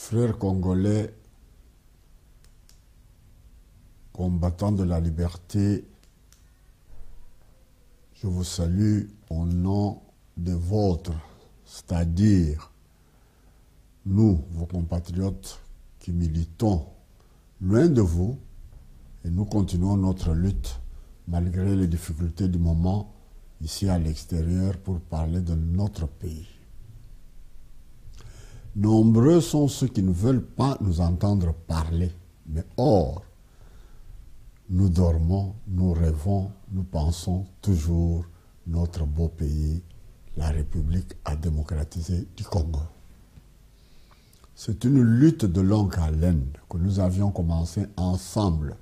Frères congolais, combattants de la liberté, je vous salue au nom de vôtres, c'est-à-dire nous, vos compatriotes qui militons loin de vous, et nous continuons notre lutte malgré les difficultés du moment ici à l'extérieur pour parler de notre pays. Nombreux sont ceux qui ne veulent pas nous entendre parler, mais or, nous dormons, nous rêvons, nous pensons toujours notre beau pays, la République à démocratiser du Congo. C'est une lutte de longue haleine que nous avions commencé ensemble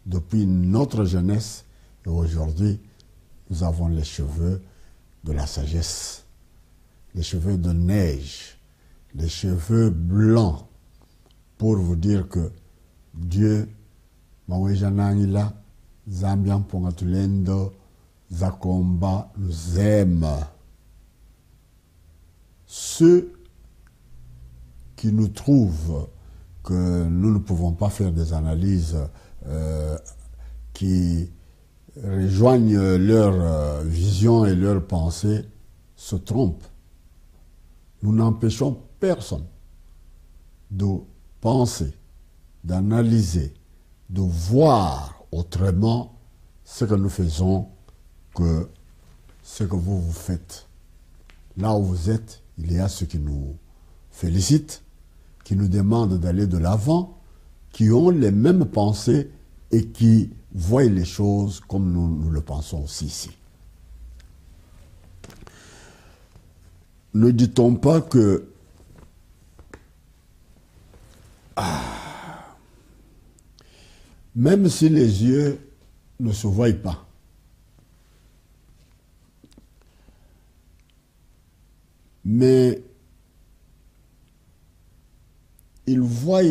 depuis notre jeunesse et aujourd'hui, nous avons les cheveux de la sagesse, les cheveux de neige, les cheveux blancs pour vous dire que Dieu, Mawejanangila, Zambian Pongatulendo, Zakomba nous aime. Ceux qui nous trouvent que nous ne pouvons pas faire des analyses qui rejoignent leur vision et leur pensée se trompent. Nous n'empêchons personne de penser, d'analyser, de voir autrement ce que nous faisons que ce que vous faites. Là où vous êtes, il y a ceux qui nous félicitent, qui nous demandent d'aller de l'avant, qui ont les mêmes pensées et qui voient les choses comme nous le pensons aussi ici. Ne dit-on pas que même si les yeux ne se voient pas, mais ils voient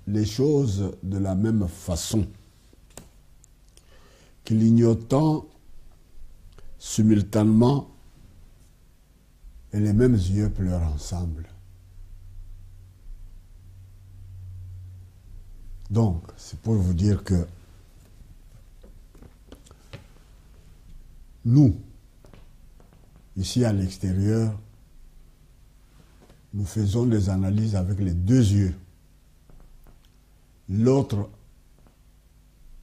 les choses de la même façon, clignotant simultanément et les mêmes yeux pleurent ensemble. Donc, c'est pour vous dire que nous, ici à l'extérieur, nous faisons des analyses avec les deux yeux. L'autre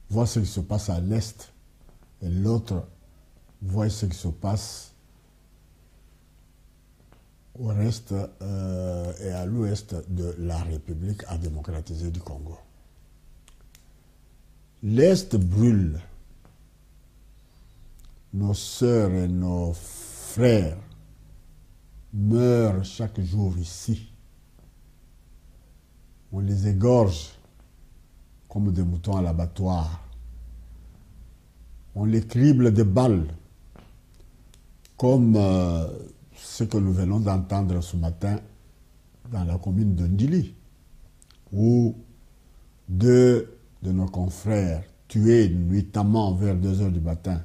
voit ce qui se passe à l'est et l'autre voit ce qui se passe au reste et à l'ouest de la République à démocratiser du Congo. L'Est brûle. Nos sœurs et nos frères meurent chaque jour ici. On les égorge comme des moutons à l'abattoir. On les crible de balles comme ce que nous venons d'entendre ce matin dans la commune de Ndili, où deux de nos confrères tués nuitamment vers 2 heures du matin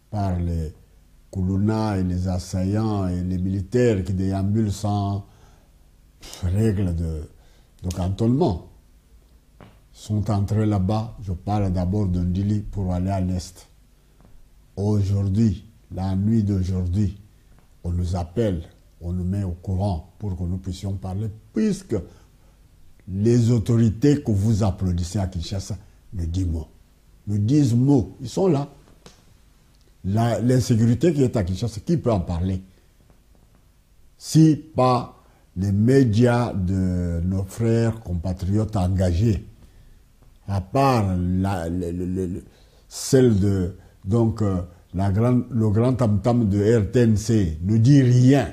par les Koulouna et les assaillants et les militaires qui déambulent sans règle de cantonnement sont entrés là-bas. Je parle d'abord de Ndili pour aller à l'est. Aujourd'hui, la nuit d'aujourd'hui, on nous appelle, on nous met au courant pour que nous puissions parler, puisque les autorités que vous applaudissez à Kinshasa ne disent mot. Ils sont là. L'insécurité qui est à Kinshasa, qui peut en parler? Si pas les médias de nos frères compatriotes engagés, à part celle de le grand tam-tam de RTNC, ne dit rien,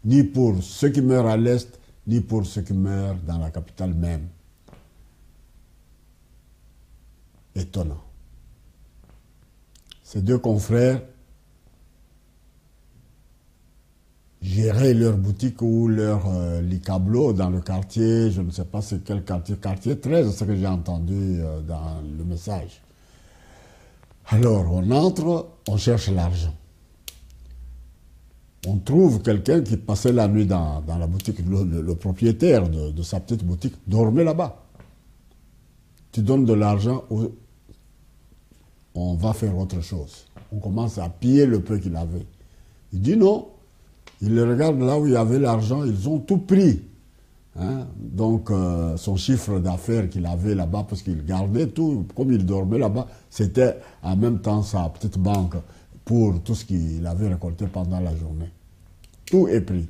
ni pour ceux qui meurent à l'Est, ni pour ceux qui meurent dans la capitale même. Étonnant. Ces deux confrères géraient leur boutique ou leur licablo dans le quartier, je ne sais pas c'est quel quartier, quartier 13, c'est ce que j'ai entendu dans le message. Alors on entre, on cherche l'argent. on trouve quelqu'un qui passait la nuit dans la boutique. Le propriétaire de sa petite boutique dormait là-bas. Tu donnes de l'argent, on va faire autre chose. On commence à piller le peu qu'il avait. Il dit non. Il regarde là où il y avait l'argent, ils ont tout pris. Hein? Donc, son chiffre d'affaires qu'il avait là-bas, parce qu'il gardait tout, comme il dormait là-bas, c'était en même temps sa petite banque pour tout ce qu'il avait récolté pendant la journée. Tout est pris.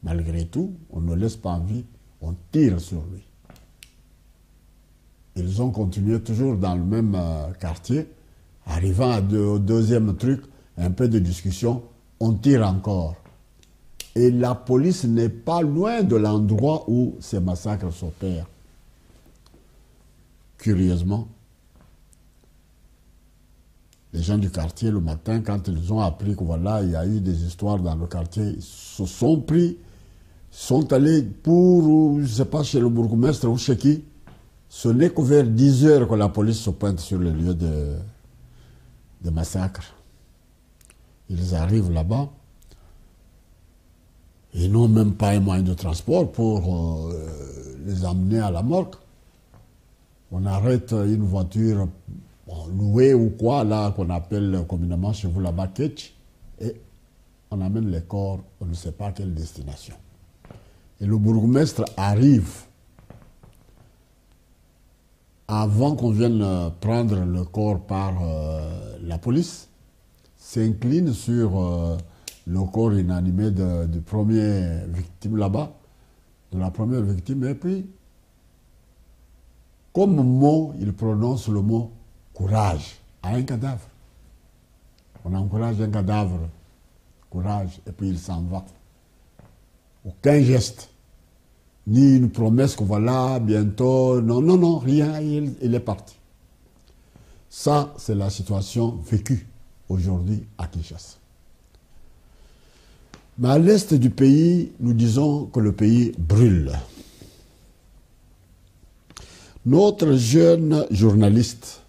Malgré tout, on ne laisse pas en vie, on tire sur lui. Ils ont continué toujours dans le même quartier. Arrivant au deuxième truc, un peu de discussion, on tire encore. Et la police n'est pas loin de l'endroit où ces massacres s'opèrent. Curieusement, les gens du quartier, le matin, quand ils ont appris que voilà, il y a eu des histoires dans le quartier, ils se sont pris, sont allés pour, je ne sais pas, chez le bourgmestre ou chez qui. Ce n'est que vers 10 heures que la police se pointe sur le lieu de massacre. Ils arrivent là-bas. Ils n'ont même pas un moyen de transport pour les amener à la morgue. On arrête une voiture louée ou quoi, là, qu'on appelle communément chez vous là-bas, ketch, et on amène les corps, on ne sait pas à quelle destination. Et le bourgmestre arrive avant qu'on vienne prendre le corps par la police, s'incline sur le corps inanimé du premier victime là-bas, de la première victime, et puis, comme mot, il prononce le mot courage à un cadavre. On encourage un cadavre, courage, et puis il s'en va. Aucun geste, ni une promesse que voilà, bientôt, non, non, non, rien, il est parti. Ça, c'est la situation vécue aujourd'hui à Kinshasa. Mais à l'est du pays, nous disons que le pays brûle. Notre jeune journaliste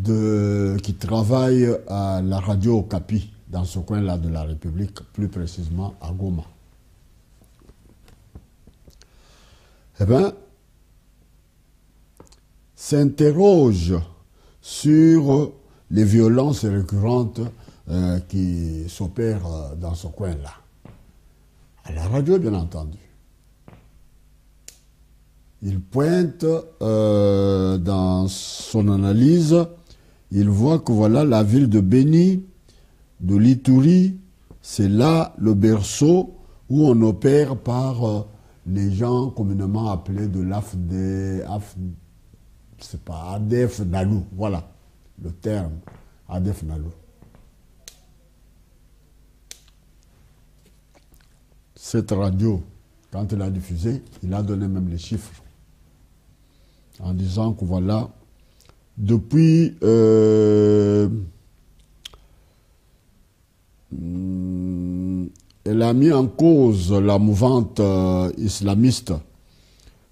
qui travaille à la radio Okapi, dans ce coin-là de la République, plus précisément à Goma, eh bien, s'interroge sur les violences récurrentes qui s'opèrent dans ce coin-là. À la radio, bien entendu. Il pointe dans son analyse, il voit que voilà la ville de Beni, de l'Ituri, c'est là le berceau où on opère par les gens communément appelés de ADF Nalou, voilà le terme, ADF Nalou. Cette radio, quand elle a diffusé, il a donné même les chiffres, en disant que voilà, depuis elle a mis en cause la mouvante islamiste,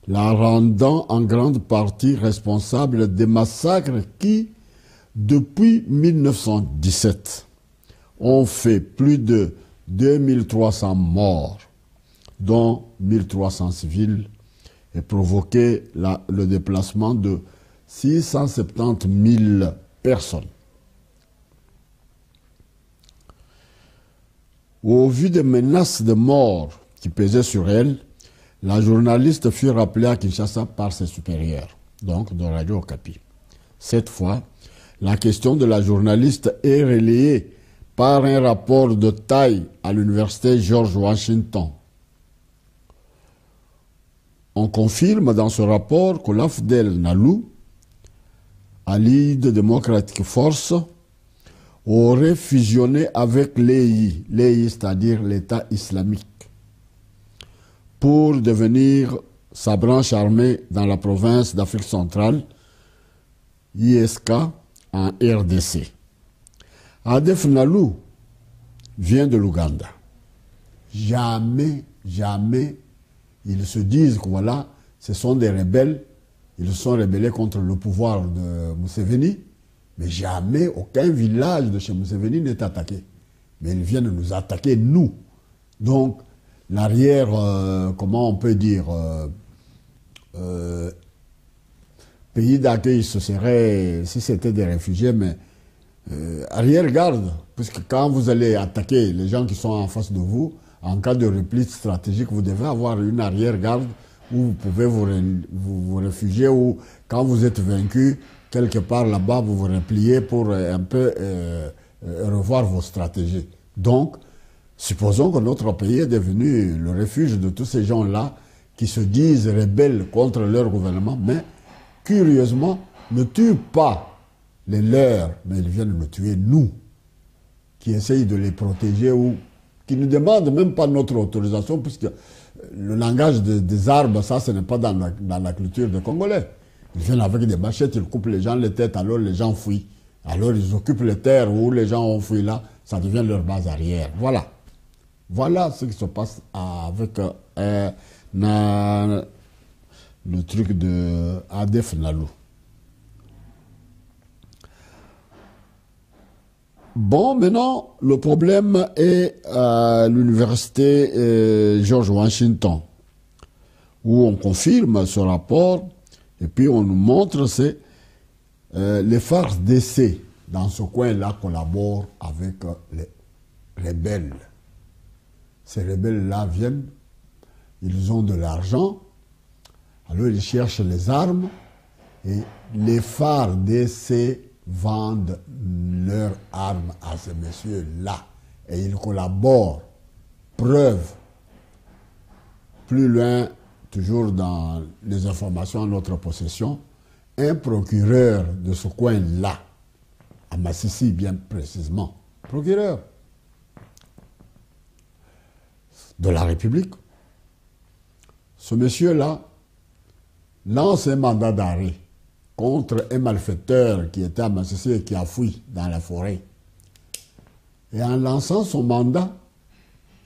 la rendant en grande partie responsable des massacres qui, depuis 1917, ont fait plus de 2300 morts, dont 1300 civils, et provoqué le déplacement de 670 000 personnes. Au vu des menaces de mort qui pesaient sur elle, la journaliste fut rappelée à Kinshasa par ses supérieurs, donc de Radio Okapi. Cette fois, la question de la journaliste est relayée par un rapport de taille à l'université George Washington. On confirme dans ce rapport que l'AFDEL Nalou, Allied Democratic Force, aurait fusionné avec l'EI, c'est-à-dire l'État islamique, pour devenir sa branche armée dans la province d'Afrique centrale, ISK, en RDC. ADF Nalou vient de l'Ouganda. Jamais ils se disent que voilà, ce sont des rebelles, ils se sont rebellés contre le pouvoir de Museveni, mais jamais aucun village de chez Museveni n'est attaqué. mais ils viennent nous attaquer, nous. Donc, l'arrière, comment on peut dire, pays d'accueil, ce serait, si c'était des réfugiés, mais arrière-garde, puisque quand vous allez attaquer les gens qui sont en face de vous, en cas de repli stratégique, vous devez avoir une arrière-garde où vous pouvez vous réfugier, ou quand vous êtes vaincu, quelque part là-bas, vous vous repliez pour un peu revoir vos stratégies. Donc, supposons que notre pays est devenu le refuge de tous ces gens-là qui se disent rebelles contre leur gouvernement, mais curieusement, ne tuent pas les leurs, mais ils viennent nous tuer, nous, qui essayent de les protéger ou qui ne demandent même pas notre autorisation, puisque le langage des arbres, ça, ce n'est pas dans la culture des Congolais. Ils viennent avec des machettes, ils coupent les gens les têtes, alors les gens fuient. Alors ils occupent les terres où les gens ont fui là, ça devient leur base arrière. Voilà. Voilà ce qui se passe avec le truc de ADF Nalou. Bon, maintenant, le problème est à l'université George Washington, où on confirme ce rapport, et puis on nous montre les FARDC dans ce coin-là collaborent avec les rebelles. Ces rebelles-là viennent, ils ont de l'argent, alors ils cherchent les armes, et les FARDC vendent leurs armes à ces messieurs-là. Et ils collaborent. Preuve. Plus loin, toujours dans les informations à notre possession, un procureur de ce coin-là, à Massissi bien précisément, procureur de la République, ce monsieur-là lance un mandat d'arrêt contre un malfaiteur qui était à Massissi et qui a fui dans la forêt. Et en lançant son mandat,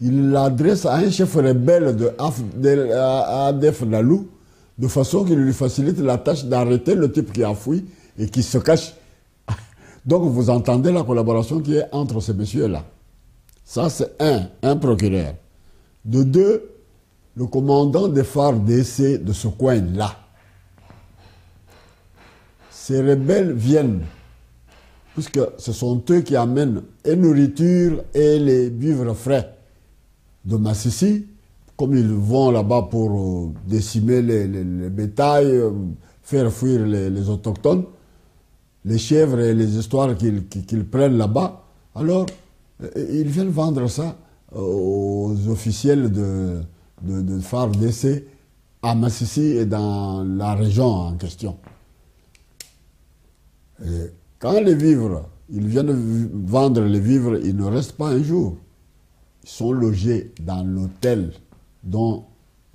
il l'adresse à un chef rebelle de ADF Nalou, de façon qu'il lui facilite la tâche d'arrêter le type qui a fui et qui se cache. Donc vous entendez la collaboration qui est entre ces messieurs-là. Ça c'est un procureur. De deux, le commandant des FARDC de ce coin-là. Ces rebelles viennent, puisque ce sont eux qui amènent la nourriture et les vivres frais de Massissi, comme ils vont là-bas pour décimer les bétails, faire fuir les autochtones, les chèvres et les histoires qu'ils prennent là-bas. Alors, ils viennent vendre ça aux officiels de FARDC à Massissi et dans la région en question. Et quand les vivres, ils viennent vendre les vivres, ils ne restent pas un jour. Ils sont logés dans l'hôtel dont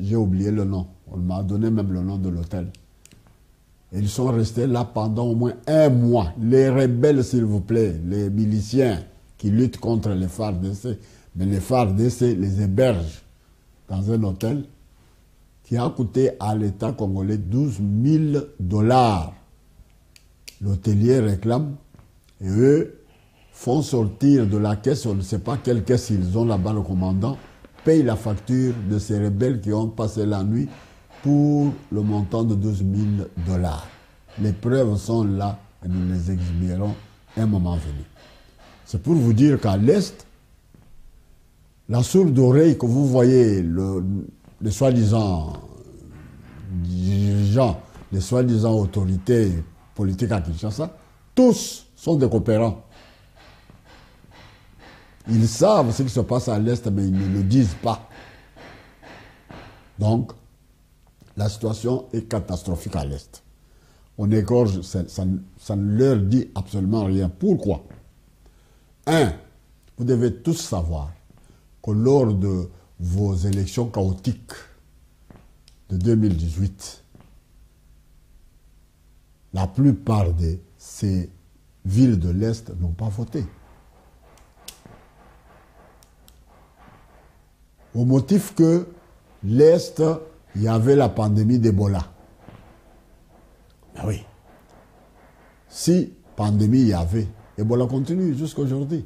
j'ai oublié le nom. On m'a donné même le nom de l'hôtel. Et ils sont restés là pendant au moins un mois. Les rebelles, s'il vous plaît, les miliciens qui luttent contre les FARDC, mais les FARDC les hébergent dans un hôtel qui a coûté à l'État congolais 12 000 $. L'hôtelier réclame et eux font sortir de la caisse, on ne sait pas quelle caisse ils ont là-bas, le commandant paye la facture de ces rebelles qui ont passé la nuit pour le montant de 12 000 $. Les preuves sont là et nous les exhibirons un moment venu. C'est pour vous dire qu'à l'Est, la sourde oreille que vous voyez, les soi-disant dirigeants, les soi-disant autorités politiques à Kinshasa, tous sont des coopérants. Ils savent ce qui se passe à l'Est, mais ils ne le disent pas. Donc, la situation est catastrophique à l'Est. On égorge, ça ne leur dit absolument rien. Pourquoi? Vous devez tous savoir que lors de vos élections chaotiques de 2018, la plupart de ces villes de l'Est n'ont pas voté. Au motif que l'Est, il y avait la pandémie d'Ebola. Ben oui. Si pandémie il y avait, Ebola continue jusqu'à aujourd'hui.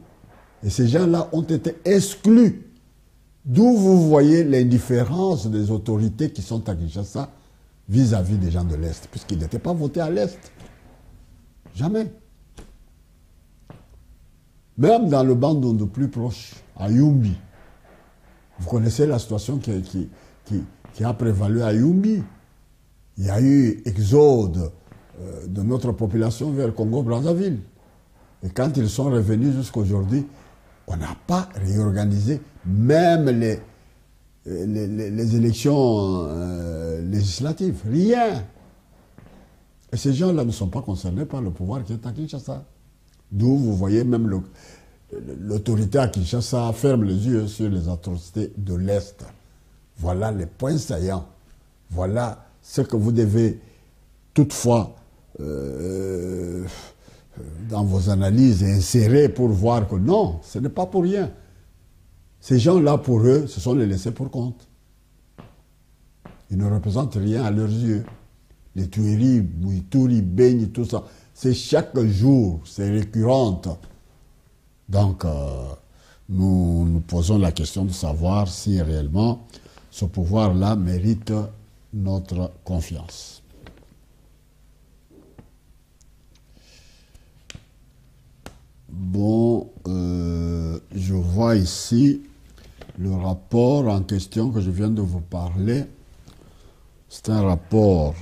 Et ces gens-là ont été exclus. D'où vous voyez l'indifférence des autorités qui sont à Kinshasa vis-à-vis des gens de l'Est, puisqu'ils n'étaient pas votés à l'Est. Jamais. Même dans le Bandundu plus proche, à Yumbi, vous connaissez la situation qui a prévalu à Yumbi. Il y a eu exode de notre population vers Congo-Brazzaville. Et quand ils sont revenus jusqu'à aujourd'hui, on n'a pas réorganisé même les élections législatives. Rien. Et ces gens-là ne sont pas concernés par le pouvoir qui est à Kinshasa. D'où vous voyez même l'autorité à Kinshasa ferme les yeux sur les atrocités de l'Est. Voilà les points saillants. Voilà ce que vous devez toutefois dans vos analyses insérer pour voir que non, ce n'est pas pour rien. Ces gens-là, pour eux, ce sont les laissés pour compte. Ils ne représentent rien à leurs yeux. Les tueries, Bouitouri, Beni, tout ça, c'est chaque jour, c'est récurrente. Donc, nous nous posons la question de savoir si réellement ce pouvoir-là mérite notre confiance. Bon, je vois ici le rapport en question que je viens de vous parler. C'est un rapport.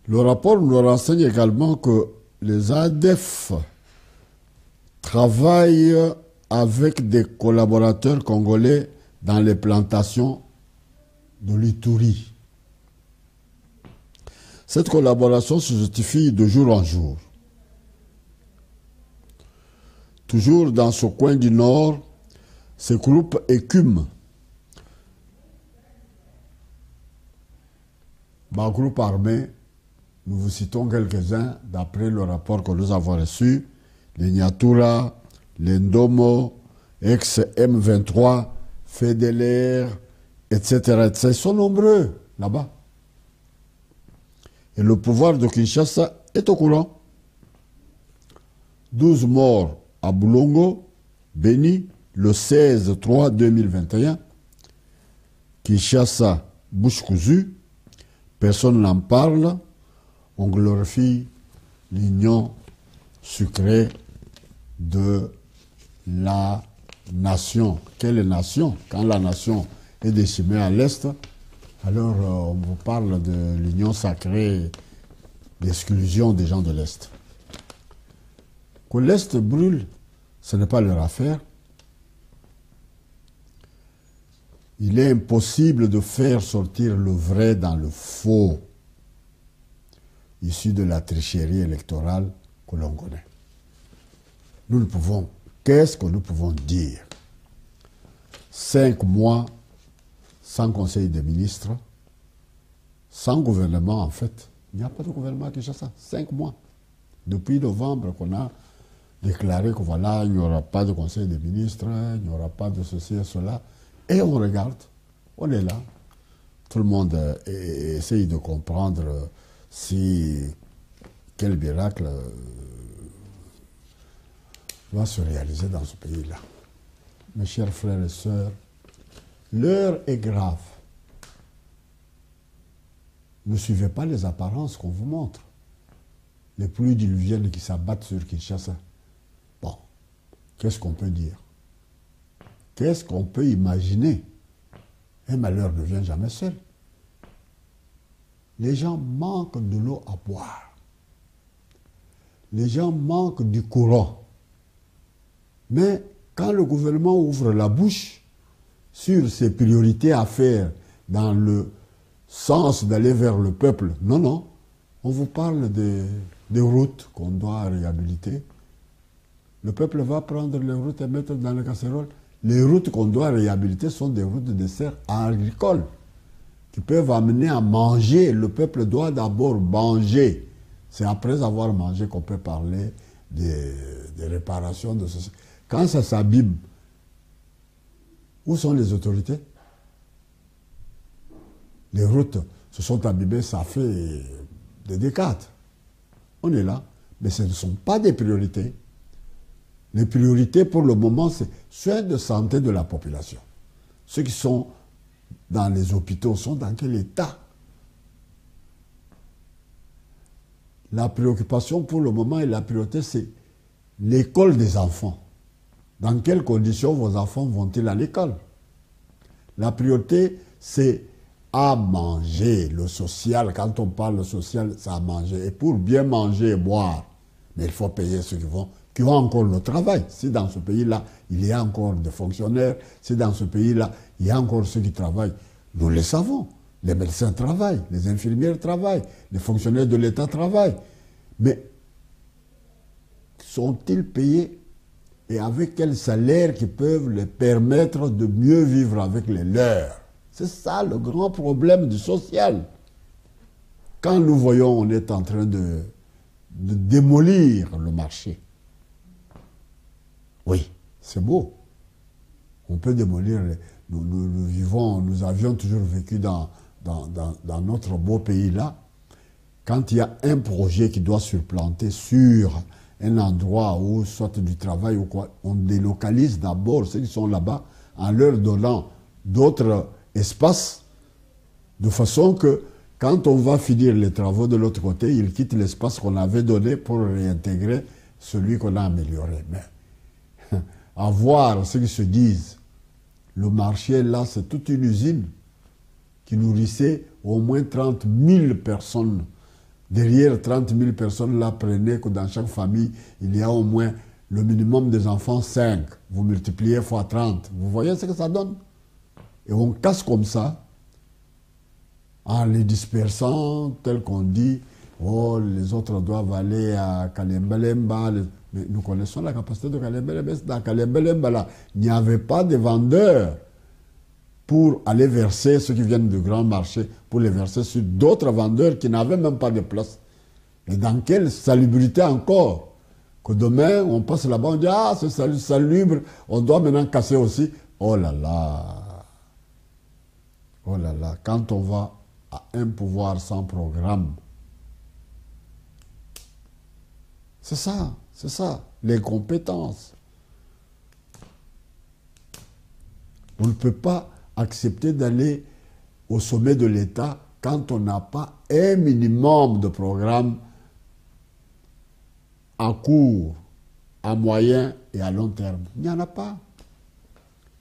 Le rapport nous renseigne également que les ADF travaillent avec des collaborateurs congolais dans les plantations de l'Ituri. Cette collaboration se justifie de jour en jour. Toujours dans ce coin du Nord, ces groupes écument. Par groupe armé, nous vous citons quelques-uns d'après le rapport que nous avons reçu. Les Nyatura, les Ndomo, ex-M23, FEDELER, etc. Ils sont nombreux là-bas. Et le pouvoir de Kinshasa est au courant. 12 morts à Boulongo, Beni, le 16-3-2021. Kinshasa, bouche cousue. Personne n'en parle. On glorifie l'union sucrée de la nation. Quelle nation? Quand la nation est décimée à l'Est, alors on vous parle de l'union sacrée d'exclusion des gens de l'Est. Que l'Est brûle, ce n'est pas leur affaire. Il est impossible de faire sortir le vrai dans le faux, issu de la tricherie électorale que l'on connaît. Nous ne pouvons, qu'est-ce que nous pouvons dire? 5 mois sans conseil des ministres, sans gouvernement en fait. Il n'y a pas de gouvernement à Kinshasa. 5 mois. Depuis novembre qu'on a déclaré que voilà, il n'y aura pas de conseil des ministres, il n'y aura pas de ceci et cela. Et on regarde, on est là. Tout le monde essaye de comprendre si quel miracle va se réaliser dans ce pays-là. Mes chers frères et sœurs, l'heure est grave. Ne suivez pas les apparences qu'on vous montre. Les pluies diluviennes qui s'abattent sur Kinshasa. Bon, qu'est-ce qu'on peut dire? Qu'est-ce qu'on peut imaginer? Un malheur ne vient jamais seul. Les gens manquent de l'eau à boire. Les gens manquent du courant. Mais quand le gouvernement ouvre la bouche sur ses priorités à faire dans le sens d'aller vers le peuple, non, non, on vous parle des routes qu'on doit réhabiliter. Le peuple va prendre les routes et mettre dans les casseroles. Les routes qu'on doit réhabiliter sont des routes de dessert agricoles qui peuvent amener à manger. Le peuple doit d'abord manger. C'est après avoir mangé qu'on peut parler des réparations de ceci. Quand ça s'abîme, où sont les autorités? Les routes se sont abîmées, ça fait des décades. On est là. Mais ce ne sont pas des priorités. Les priorités pour le moment, c'est soins de santé de la population. Ceux qui sont dans les hôpitaux sont dans quel état? La préoccupation pour le moment et la priorité, c'est l'école des enfants. Dans quelles conditions vos enfants vont-ils à l'école? La priorité, c'est à manger. Le social, quand on parle de social, c'est à manger. Et pour bien manger et boire, mais il faut payer ceux qui ont encore le travail. Si dans ce pays-là, il y a encore des fonctionnaires, si dans ce pays-là, il y a encore ceux qui travaillent, nous le savons. Les médecins travaillent, les infirmières travaillent, les fonctionnaires de l'État travaillent. Mais sont-ils payés et avec quel salaire qui peuvent les permettre de mieux vivre avec les leurs? C'est ça le grand problème du social. Quand nous voyons, on est en train de démolir le marché. Oui, c'est beau. On peut démolir. Nous vivons, nous avions toujours vécu dans notre beau pays-là. Quand il y a un projet qui doit surplanter sur un endroit où soit du travail ou quoi, on délocalise d'abord ceux qui sont là-bas en leur donnant d'autres espaces, de façon que quand on va finir les travaux de l'autre côté, ils quittent l'espace qu'on avait donné pour réintégrer celui qu'on a amélioré. Mais à voir ce qu'ils se disent, le marché là, c'est toute une usine qui nourrissait au moins 30 000 personnes. Derrière 30 000 personnes, là, prenez que dans chaque famille, il y a au moins le minimum des enfants 5. Vous multipliez fois 30. Vous voyez ce que ça donne? Et on casse comme ça, en les dispersant, tel qu'on dit, oh, les autres doivent aller à Kalemba-Lemba. Mais nous connaissons la capacité de Kalemba-Lemba. Dans Kalemba-Lemba, là, il n'y avait pas de vendeurs pour aller verser ceux qui viennent du grand marché, pour les verser sur d'autres vendeurs qui n'avaient même pas de place. Et dans quelle salubrité encore? Que demain, on passe là-bas, on dit, ah, c'est salubre, on doit maintenant casser aussi. Oh là là! Oh là là, quand on va à un pouvoir sans programme, c'est ça, les compétences. On ne peut pas accepter d'aller au sommet de l'État quand on n'a pas un minimum de programme à court, à moyen et à long terme. Il n'y en a pas.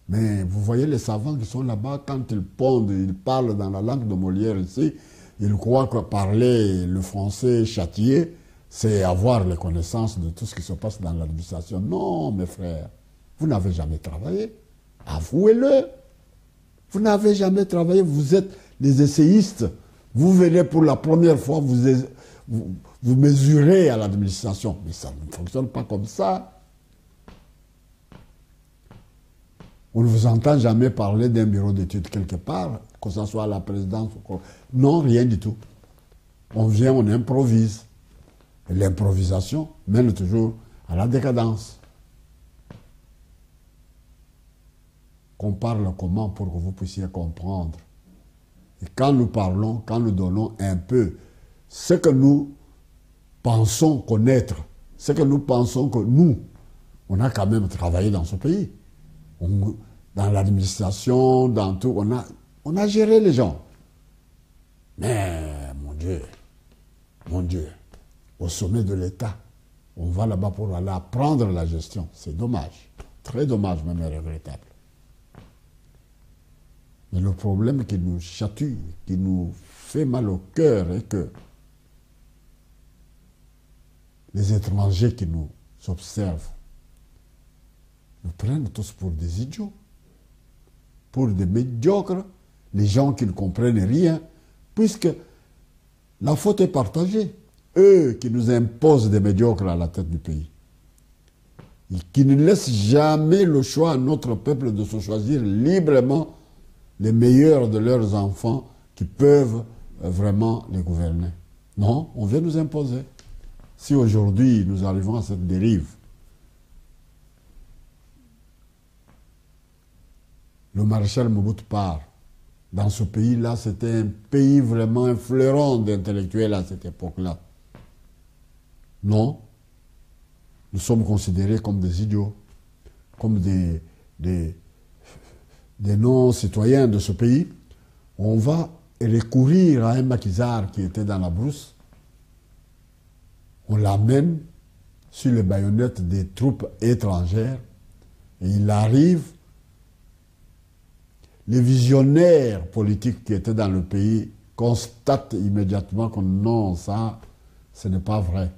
Mais vous voyez les savants qui sont là-bas, quand ils pondent, ils parlent dans la langue de Molière ici, ils croient que parler le français châtié, c'est avoir les connaissances de tout ce qui se passe dans l'administration. Non, mes frères, vous n'avez jamais travaillé. Avouez-le. Vous n'avez jamais travaillé, vous êtes les essayistes. Vous venez pour la première fois, vous mesurez à l'administration. Mais ça ne fonctionne pas comme ça. On ne vous entend jamais parler d'un bureau d'études quelque part, que ce soit à la présidence ou quoi. Non, rien du tout. On vient, on improvise. Et l'improvisation mène toujours à la décadence. Qu'on parle comment pour que vous puissiez comprendre. Et quand nous parlons, quand nous donnons un peu ce que nous pensons connaître, ce que nous pensons que nous, on a quand même travaillé dans ce pays. Dans l'administration, dans tout, on a géré les gens. Mais, mon Dieu, au sommet de l'État, on va là-bas pour aller apprendre la gestion. C'est dommage, très dommage, même regrettable. Mais le problème qui nous chatouille, qui nous fait mal au cœur est que les étrangers qui nous observent nous prennent tous pour des idiots, pour des médiocres, les gens qui ne comprennent rien, puisque la faute est partagée. Eux qui nous imposent des médiocres à la tête du pays, et qui ne laissent jamais le choix à notre peuple de se choisir librement les meilleurs de leurs enfants qui peuvent vraiment les gouverner. Non, on vient nous imposer. Si aujourd'hui nous arrivons à cette dérive, le maréchal Mobutu part. Dans ce pays-là, c'était un pays vraiment un fleuron d'intellectuels à cette époque-là. Non, nous sommes considérés comme des idiots, comme des non-citoyens de ce pays, on va recourir à un maquisard qui était dans la brousse, on l'amène sur les baïonnettes des troupes étrangères, et il arrive, les visionnaires politiques qui étaient dans le pays constatent immédiatement que non, ça, ce n'est pas vrai.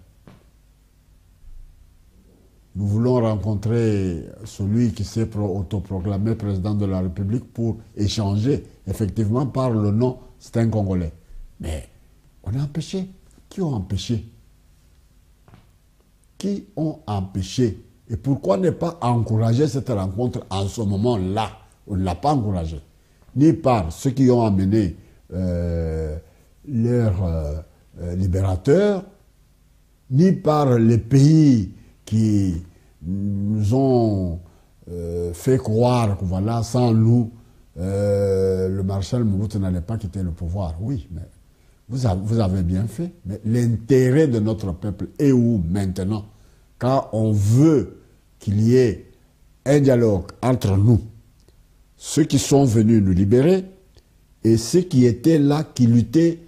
Nous voulons rencontrer celui qui s'est autoproclamé président de la République pour échanger. Effectivement, par le nom, c'est un Congolais. Mais on a empêché. Qui ont empêché? Qui ont empêché? Et pourquoi ne pas encourager cette rencontre en ce moment-là? On ne l'a pas encouragée. Ni par ceux qui ont amené leurs libérateurs, ni par les pays qui nous ont fait croire que voilà, sans nous, le maréchal Mobutu n'allait pas quitter le pouvoir. Oui, mais vous avez bien fait. Mais l'intérêt de notre peuple est où maintenant? Quand on veut qu'il y ait un dialogue entre nous, ceux qui sont venus nous libérer et ceux qui étaient là, qui luttaient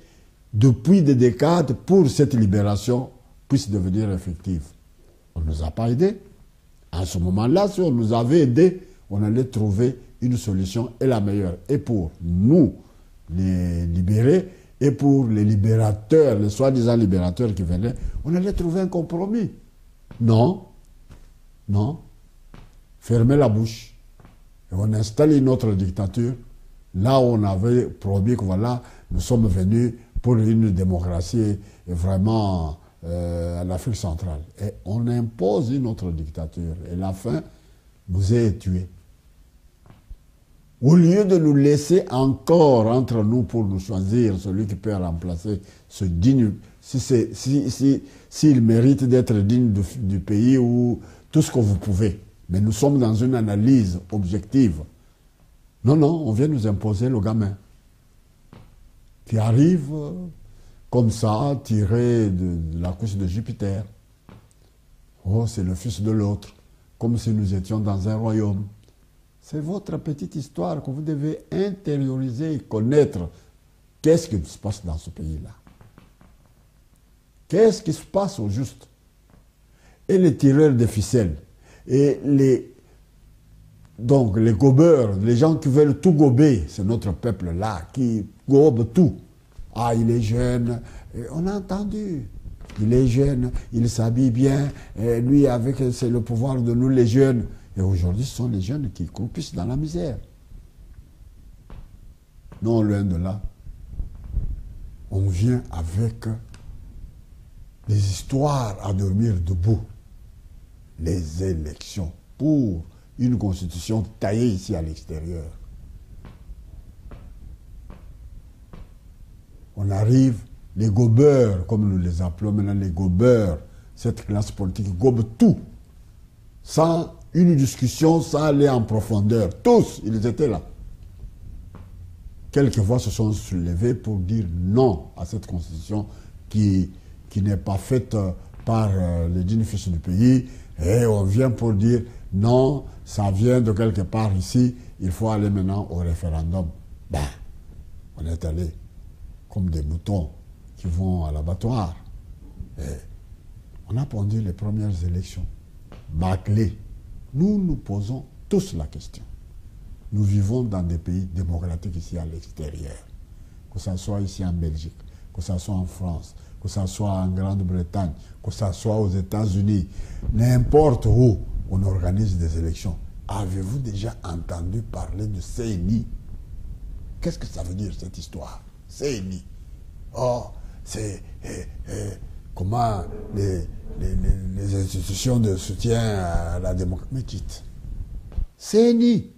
depuis des décades pour cette libération puisse devenir effective. On ne nous a pas aidés. À ce moment-là, si on nous avait aidés, on allait trouver une solution et la meilleure. Et pour nous, les libérés, et pour les libérateurs, les soi-disant libérateurs qui venaient, on allait trouver un compromis. Non. Non. Fermez la bouche. Et on installe une autre dictature. Là où on avait promis que voilà, nous sommes venus pour une démocratie vraiment à l'Afrique centrale. Et on impose une autre dictature. Et la fin nous est tuée. Au lieu de nous laisser encore entre nous pour nous choisir celui qui peut remplacer ce digne, s'il mérite d'être digne du pays ou tout ce que vous pouvez. Mais nous sommes dans une analyse objective. Non, on vient nous imposer le gamin qui arrive comme ça, tiré de la couche de Jupiter. Oh, c'est le fils de l'autre, comme si nous étions dans un royaume. C'est votre petite histoire que vous devez intérioriser et connaître. Qu'est-ce qui se passe dans ce pays-là? Qu'est-ce qui se passe au juste? Et les tireurs de ficelles, et les gobeurs, les gens qui veulent tout gober, c'est notre peuple-là qui gobe tout. Ah, il est jeune, et on a entendu. Il est jeune, il s'habille bien, et lui, c'est le pouvoir de nous les jeunes. Et aujourd'hui, ce sont les jeunes qui croupissent dans la misère. Non, loin de là, on vient avec des histoires à dormir debout. Les élections pour une constitution taillée ici à l'extérieur. On arrive, les gobeurs, comme nous les appelons maintenant, les gobeurs, cette classe politique gobe tout, sans une discussion, sans aller en profondeur. Tous, ils étaient là. Quelques voix se sont soulevées pour dire non à cette constitution qui n'est pas faite par les dignes fils du pays. Et on vient pour dire non, ça vient de quelque part ici, il faut aller maintenant au référendum. Ben, on est allé comme des moutons qui vont à l'abattoir. Et on a pondu les premières élections. Bâclées. Nous nous posons tous la question. Nous vivons dans des pays démocratiques ici à l'extérieur. Que ce soit ici en Belgique, que ce soit en France, que ce soit en Grande-Bretagne, que ce soit aux États-Unis, n'importe où on organise des élections. Avez-vous déjà entendu parler de CENI? Qu'est-ce que ça veut dire cette histoire? CENI. Oh, c'est comment les institutions de soutien à la démocratie. Mais dites, CENI,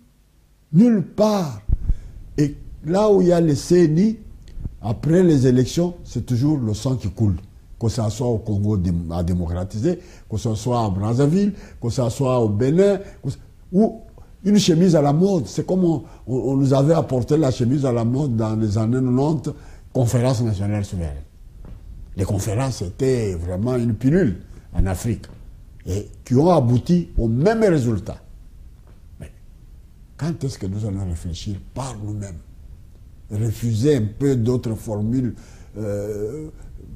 nulle part. Et là où il y a les CENI, après les élections, c'est toujours le sang qui coule. Que ce soit au Congo à démocratiser, que ce soit à Brazzaville, que ce soit au Bénin, ou une chemise à la mode. C'est comme on nous avait apporté la chemise à la mode dans les années 90, conférence nationale souveraine. Les conférences étaient vraiment une pilule en Afrique. et qui ont abouti au même résultat. Mais quand est-ce que nous allons réfléchir par nous-mêmes? Refuser un peu d'autres formules,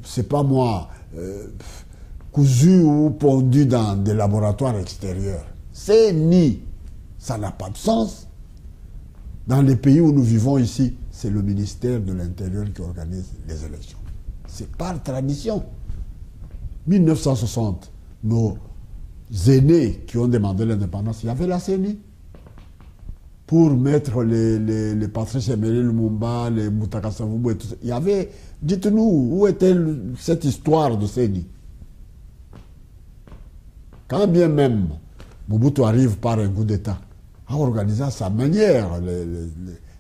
c'est pas moi, cousues ou pondues dans des laboratoires extérieurs. C'est ni, ça n'a pas de sens. Dans les pays où nous vivons ici, c'est le ministère de l'Intérieur qui organise les élections. C'est par tradition. 1960, nos aînés qui ont demandé l'indépendance, il y avait la CENI. Pour mettre les Patrice Emery Lumumba, les Moutaka Savubu et tout ça. Il y avait, dites-nous, où était cette histoire de CENI? Quand bien même Mobutu arrive par un coup d'État, à organiser à sa manière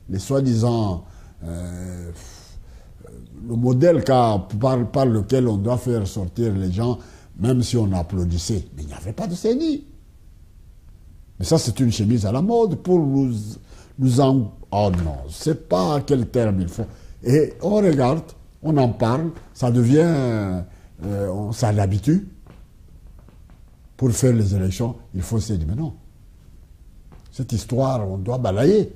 les soi-disant le modèle par lequel on doit faire sortir les gens, même si on applaudissait. Mais il n'y avait pas de CENI. Mais ça, c'est une chemise à la mode pour nous en... Oh non, je ne sais pas quel terme il faut. Et on regarde, on en parle, ça devient... on s'en habitue. Pour faire les élections, il faut se dire, mais non. Cette histoire, on doit balayer.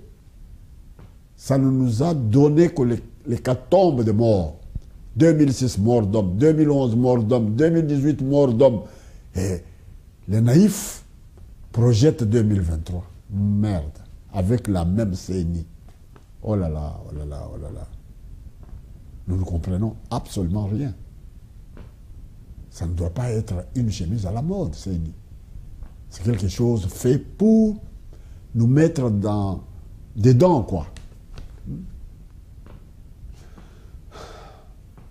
Ça ne nous a donné que l'hécatombe de morts. 2006 morts d'hommes, 2011 morts d'hommes, 2018 morts d'hommes. Et les naïfs projettent 2023. Merde. Avec la même CENI. Oh là là, oh là là, oh là là. Nous ne comprenons absolument rien. Ça ne doit pas être une chemise à la mode, CENI. C'est quelque chose fait pour nous mettre dedans, quoi.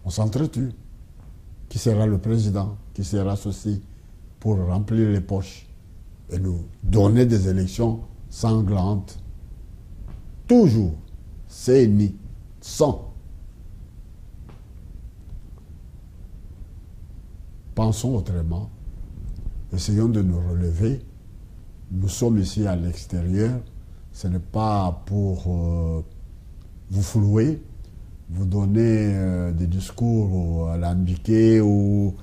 On s'entretue. Qui sera le président? Qui sera ceci? Pour remplir les poches et nous donner des élections sanglantes. Toujours. CENI. Sans. Pensons autrement. Essayons de nous relever. Nous sommes ici à l'extérieur. Ce n'est pas pour vous flouer, vous donner des discours alambiqués ou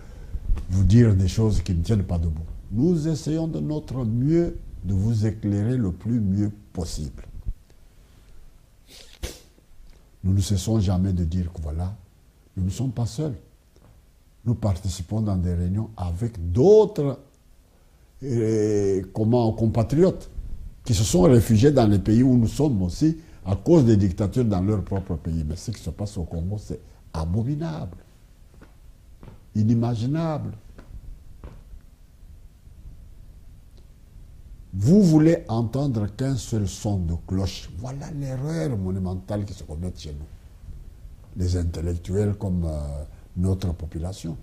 vous dire des choses qui ne tiennent pas debout. Nous essayons de notre mieux de vous éclairer le plus mieux possible. Nous ne cessons jamais de dire que voilà, nous ne sommes pas seuls. Nous participons dans des réunions avec d'autres compatriotes qui se sont réfugiés dans les pays où nous sommes aussi à cause des dictatures dans leur propre pays. Mais ce qui se passe au Congo, c'est abominable, inimaginable. Vous voulez entendre qu'un seul son de cloche. Voilà l'erreur monumentale qui se commet chez nous. Les intellectuels comme notre population.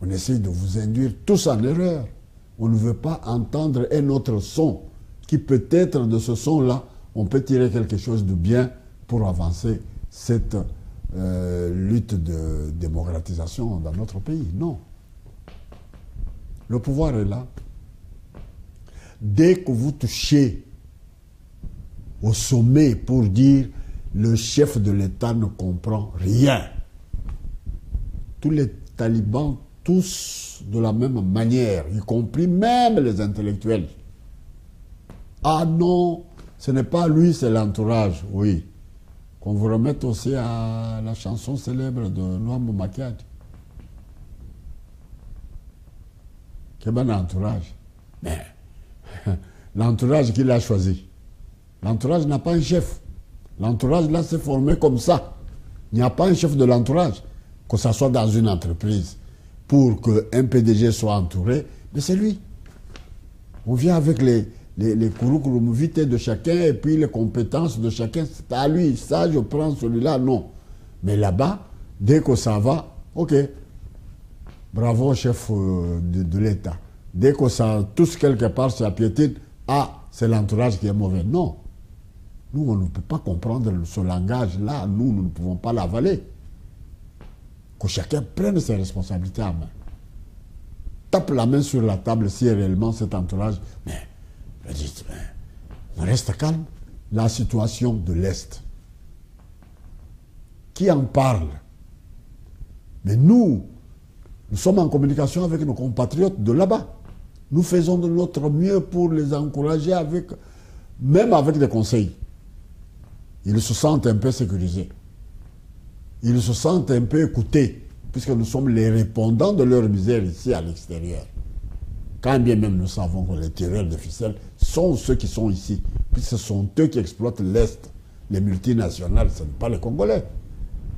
On essaie de vous induire tous en erreur. On ne veut pas entendre un autre son qui peut-être de ce son-là, on peut tirer quelque chose de bien pour avancer cette lutte de démocratisation dans notre pays. Non. Le pouvoir est là. Dès que vous touchez au sommet pour dire le chef de l'État ne comprend rien, tous les talibans, tous de la même manière, y compris même les intellectuels. Ah non, ce n'est pas lui, c'est l'entourage, oui. Qu'on vous remette aussi à la chanson célèbre de Noam Makiad. Quel bon entourage. Mais l'entourage qu'il a choisi. L'entourage n'a pas un chef. L'entourage là s'est formé comme ça. Il n'y a pas un chef de l'entourage. Que ce soit dans une entreprise, pour qu'un PDG soit entouré, mais c'est lui. On vient avec les curriculum vitae de chacun et puis les compétences de chacun. C'est à lui. Ça, je prends celui-là, non. Mais là-bas, dès que ça va, ok. Bravo, chef de l'État. Dès que ça touche quelque part, ça piétine, ah, c'est l'entourage qui est mauvais. Non. Nous, on ne peut pas comprendre ce langage-là. Nous ne pouvons pas l'avaler. Que chacun prenne ses responsabilités en main. Tape la main sur la table si réellement cet entourage... Mais, je dis, on reste calme. La situation de l'Est. Qui en parle? Mais nous, Nous sommes en communication avec nos compatriotes de là-bas. Nous faisons de notre mieux pour les encourager, même avec des conseils. Ils se sentent un peu sécurisés. Ils se sentent un peu écoutés, puisque nous sommes les répondants de leur misère ici à l'extérieur. Quand bien même nous savons que les tireurs de ficelle sont ceux qui sont ici, puisque ce sont eux qui exploitent l'Est. Les multinationales, ce n'est pas les Congolais.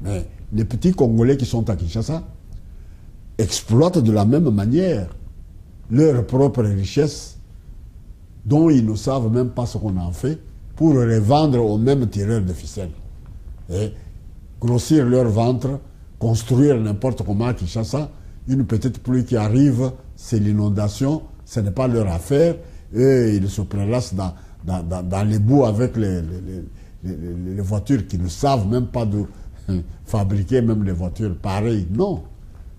Mais les petits Congolais qui sont à Kinshasa exploitent de la même manière leurs propres richesses, dont ils ne savent même pas ce qu'on en fait, pour revendre aux mêmes tireurs de ficelle. Et grossir leur ventre, construire n'importe comment à Kinshasa, une petite pluie qui arrive, c'est l'inondation, ce n'est pas leur affaire, et ils se prélassent dans les bouts avec les voitures qui ne savent même pas de fabriquer même les voitures pareilles. Non,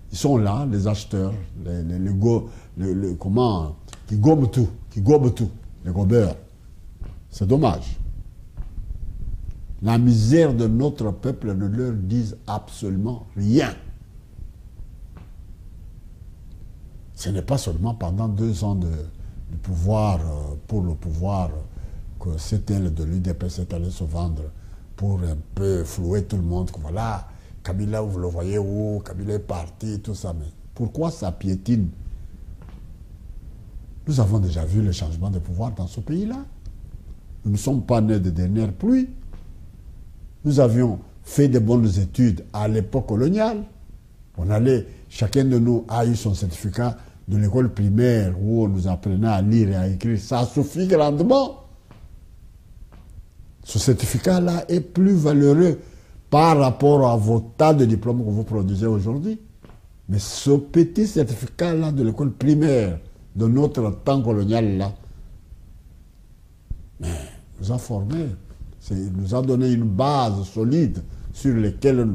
ils sont là, les acheteurs, qui gobent tout, les gobeurs. C'est dommage. La misère de notre peuple ne leur dit absolument rien. Ce n'est pas seulement pendant 2 ans de pouvoir, pour le pouvoir, que cette aile de l'UDP s'est allée se vendre pour un peu flouer tout le monde. Que voilà, Kabila, vous le voyez où, Kabila est parti, tout ça. Mais pourquoi ça piétine? Nous avons déjà vu le changement de pouvoir dans ce pays-là. Nous ne sommes pas nés de dernière pluie. Nous avions fait de bonnes études à l'époque coloniale. Chacun de nous a eu son certificat de l'école primaire où on nous apprenait à lire et à écrire. Ça suffit grandement. Ce certificat-là est plus valeureux par rapport à vos tas de diplômes que vous produisez aujourd'hui. Mais ce petit certificat-là de l'école primaire de notre temps colonial-là, nous a formés, nous a donné une base solide sur laquelle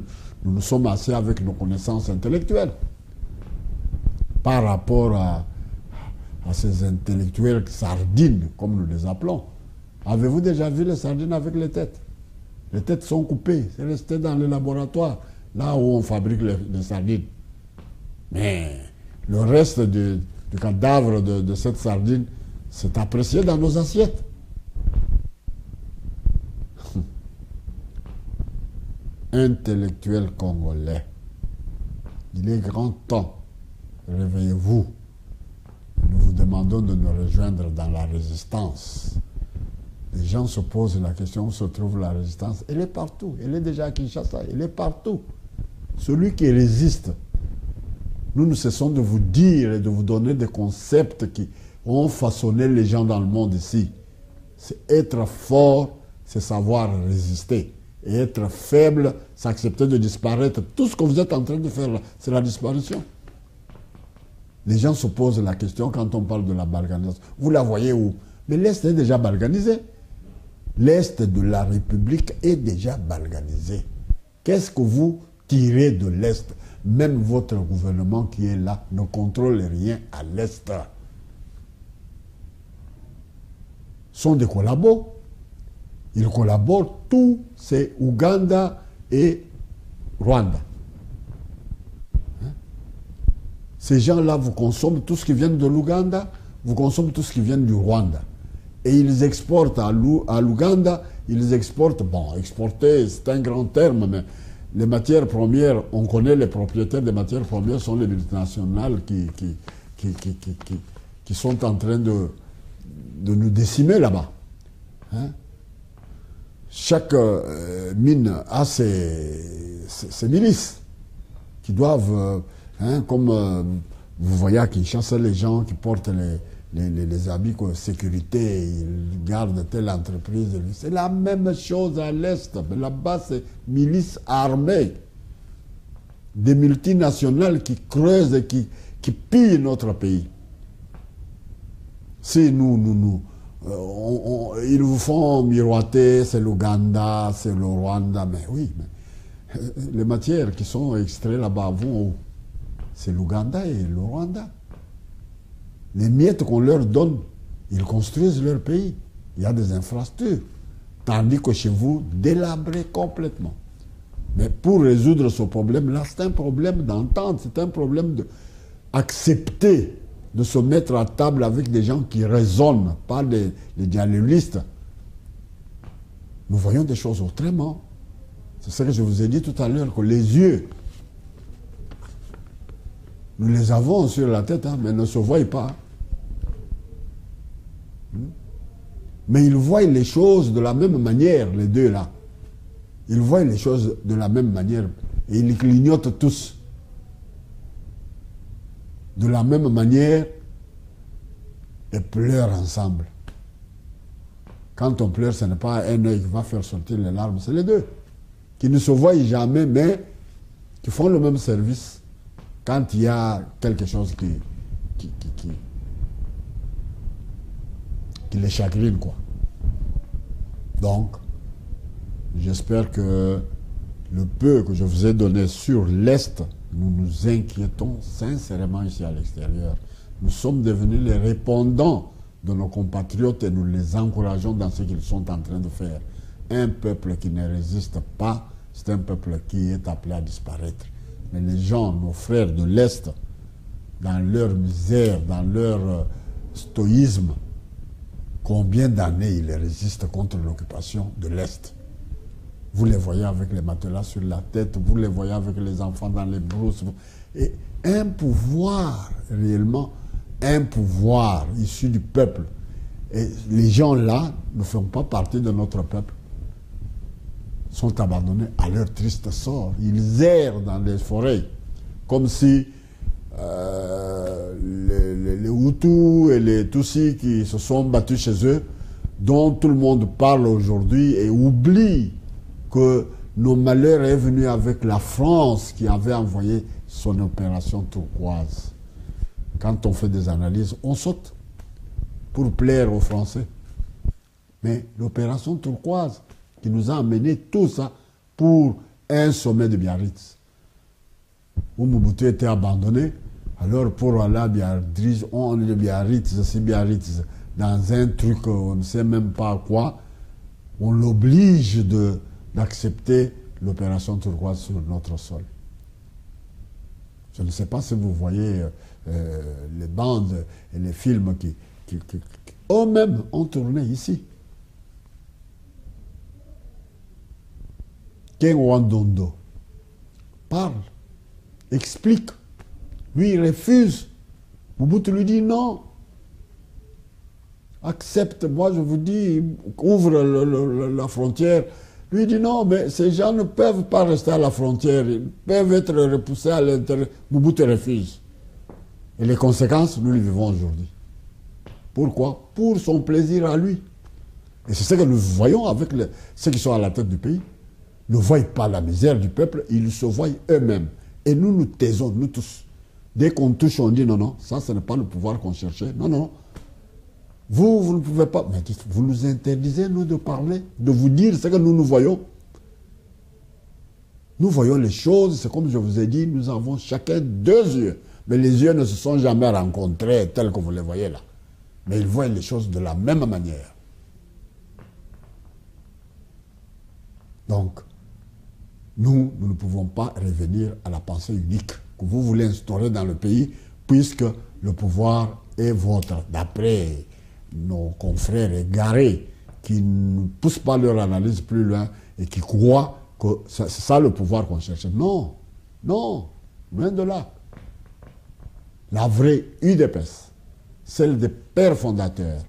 nous nous sommes assis avec nos connaissances intellectuelles. Par rapport à ces intellectuels sardines, comme nous les appelons. Avez-vous déjà vu les sardines avec les têtes? Les têtes sont coupées, c'est resté dans les laboratoires, là où on fabrique les sardines. Mais le reste du cadavre de cette sardine, c'est apprécié dans nos assiettes. Intellectuels congolais, il est grand temps, réveillez-vous. Nous vous demandons de nous rejoindre dans la résistance. Les gens se posent la question où se trouve la résistance. Elle est partout, elle est déjà à Kinshasa, elle est partout. Celui qui résiste, nous ne cessons de vous dire et de vous donner des concepts qui ont façonné les gens dans le monde ici. C'est être fort, c'est savoir résister. Et être faible, c'est accepter de disparaître. Tout ce que vous êtes en train de faire là, c'est la disparition. Les gens se posent la question quand on parle de la balkanisation. Vous la voyez où? Mais l'Est est déjà balkanisé. L'Est de la République est déjà balkanisé. Qu'est-ce que vous tirez de l'Est? Même votre gouvernement qui est là ne contrôle rien à l'Est. Ce sont des collabos. Ils collaborent tous, c'est Ouganda et Rwanda. Ces gens-là vous consomment tout ce qui vient de l'Ouganda, vous consommez tout ce qui vient du Rwanda. Et ils exportent à l'Ouganda, ils exportent, bon, exporter c'est un grand terme, mais les matières premières, on connaît les propriétaires des matières premières sont les multinationales qui sont en train de nous décimer là-bas. Chaque mine a ses milices qui doivent, comme vous voyez à Kinshasa, les gens qui portent les habits de sécurité, ils gardent telle entreprise. C'est la même chose à l'Est. Là-bas, c'est milices armées. Des multinationales qui creusent et qui pillent notre pays. Si ils vous font miroiter, c'est l'Ouganda, c'est le Rwanda, mais oui, mais les matières qui sont extraites là-bas vont où? C'est l'Ouganda et le Rwanda. Les miettes qu'on leur donne, ils construisent leur pays. Il y a des infrastructures. Tandis que chez vous, délabré complètement. Mais pour résoudre ce problème-là, c'est un problème d'entente, c'est un problème accepter de se mettre à table avec des gens qui raisonnent, pas les dialoguistes, nous voyons des choses autrement. C'est ce que je vous ai dit tout à l'heure, que les yeux, nous les avons sur la tête, hein, mais ne se voient pas. Mais ils voient les choses de la même manière, les deux là. Ils voient les choses de la même manière. Et ils clignotent tous. De la même manière, et pleurent ensemble. Quand on pleure, ce n'est pas un œil qui va faire sortir les larmes, c'est les deux. Qui ne se voient jamais, mais qui font le même service quand il y a quelque chose qui les chagrine, quoi. Donc, j'espère que le peu que je vous ai donné sur l'Est, nous nous inquiétons sincèrement ici à l'extérieur. Nous sommes devenus les répondants de nos compatriotes et nous les encourageons dans ce qu'ils sont en train de faire. Un peuple qui ne résiste pas, c'est un peuple qui est appelé à disparaître. Mais les gens, nos frères de l'Est, dans leur misère, dans leur stoïsme, combien d'années ils résistent contre l'occupation de l'Est? Vous les voyez avec les matelas sur la tête, vous les voyez avec les enfants dans les brousses. Et un pouvoir, réellement, un pouvoir issu du peuple. Et les gens là ne font pas partie de notre peuple. Sont abandonnés à leur triste sort. Ils errent dans les forêts, comme si les Hutus et les Tutsis qui se sont battus chez eux, dont tout le monde parle aujourd'hui et oublie que nos malheurs est venu avec la France qui avait envoyé son opération turquoise. Quand on fait des analyses, on saute pour plaire aux Français. Mais l'opération turquoise qui nous a amené tout ça pour un sommet de Biarritz, où Mobutu était abandonné, alors pour aller à Biarritz, on est de Biarritz, dans un truc, on ne sait même pas quoi, on l'oblige d'accepter l'opération turquoise sur notre sol. Je ne sais pas si vous voyez les bandes et les films qui eux-mêmes ont tourné ici. Ken Wandondo parle, explique. Lui, il refuse. Mobutu lui dit non. Accepte, moi je vous dis, ouvre la frontière. Lui dit non, mais ces gens ne peuvent pas rester à la frontière. Ils peuvent être repoussés à l'intérieur. Mobutu refuse. Et les conséquences, nous les vivons aujourd'hui. Pourquoi? Pour son plaisir à lui. Et c'est ce que nous voyons avec ceux qui sont à la tête du pays. Ne voient pas la misère du peuple, ils se voient eux-mêmes. Et nous nous taisons, nous tous. Dès qu'on touche, on dit non, non, ça ce n'est pas le pouvoir qu'on cherchait. Non, non. Vous ne pouvez pas. Mais vous nous interdisez, nous, de parler, de vous dire ce que nous voyons. Nous voyons les choses, c'est comme je vous ai dit, nous avons chacun deux yeux. Mais les yeux ne se sont jamais rencontrés tels que vous les voyez là. Mais ils voient les choses de la même manière. Donc, nous ne pouvons pas revenir à la pensée unique que vous voulez instaurer dans le pays, puisque le pouvoir est vôtre, d'après nos confrères égarés qui ne poussent pas leur analyse plus loin et qui croient que c'est ça le pouvoir qu'on cherche. Non, non, loin de là. La vraie UDPS, celle des pères fondateurs,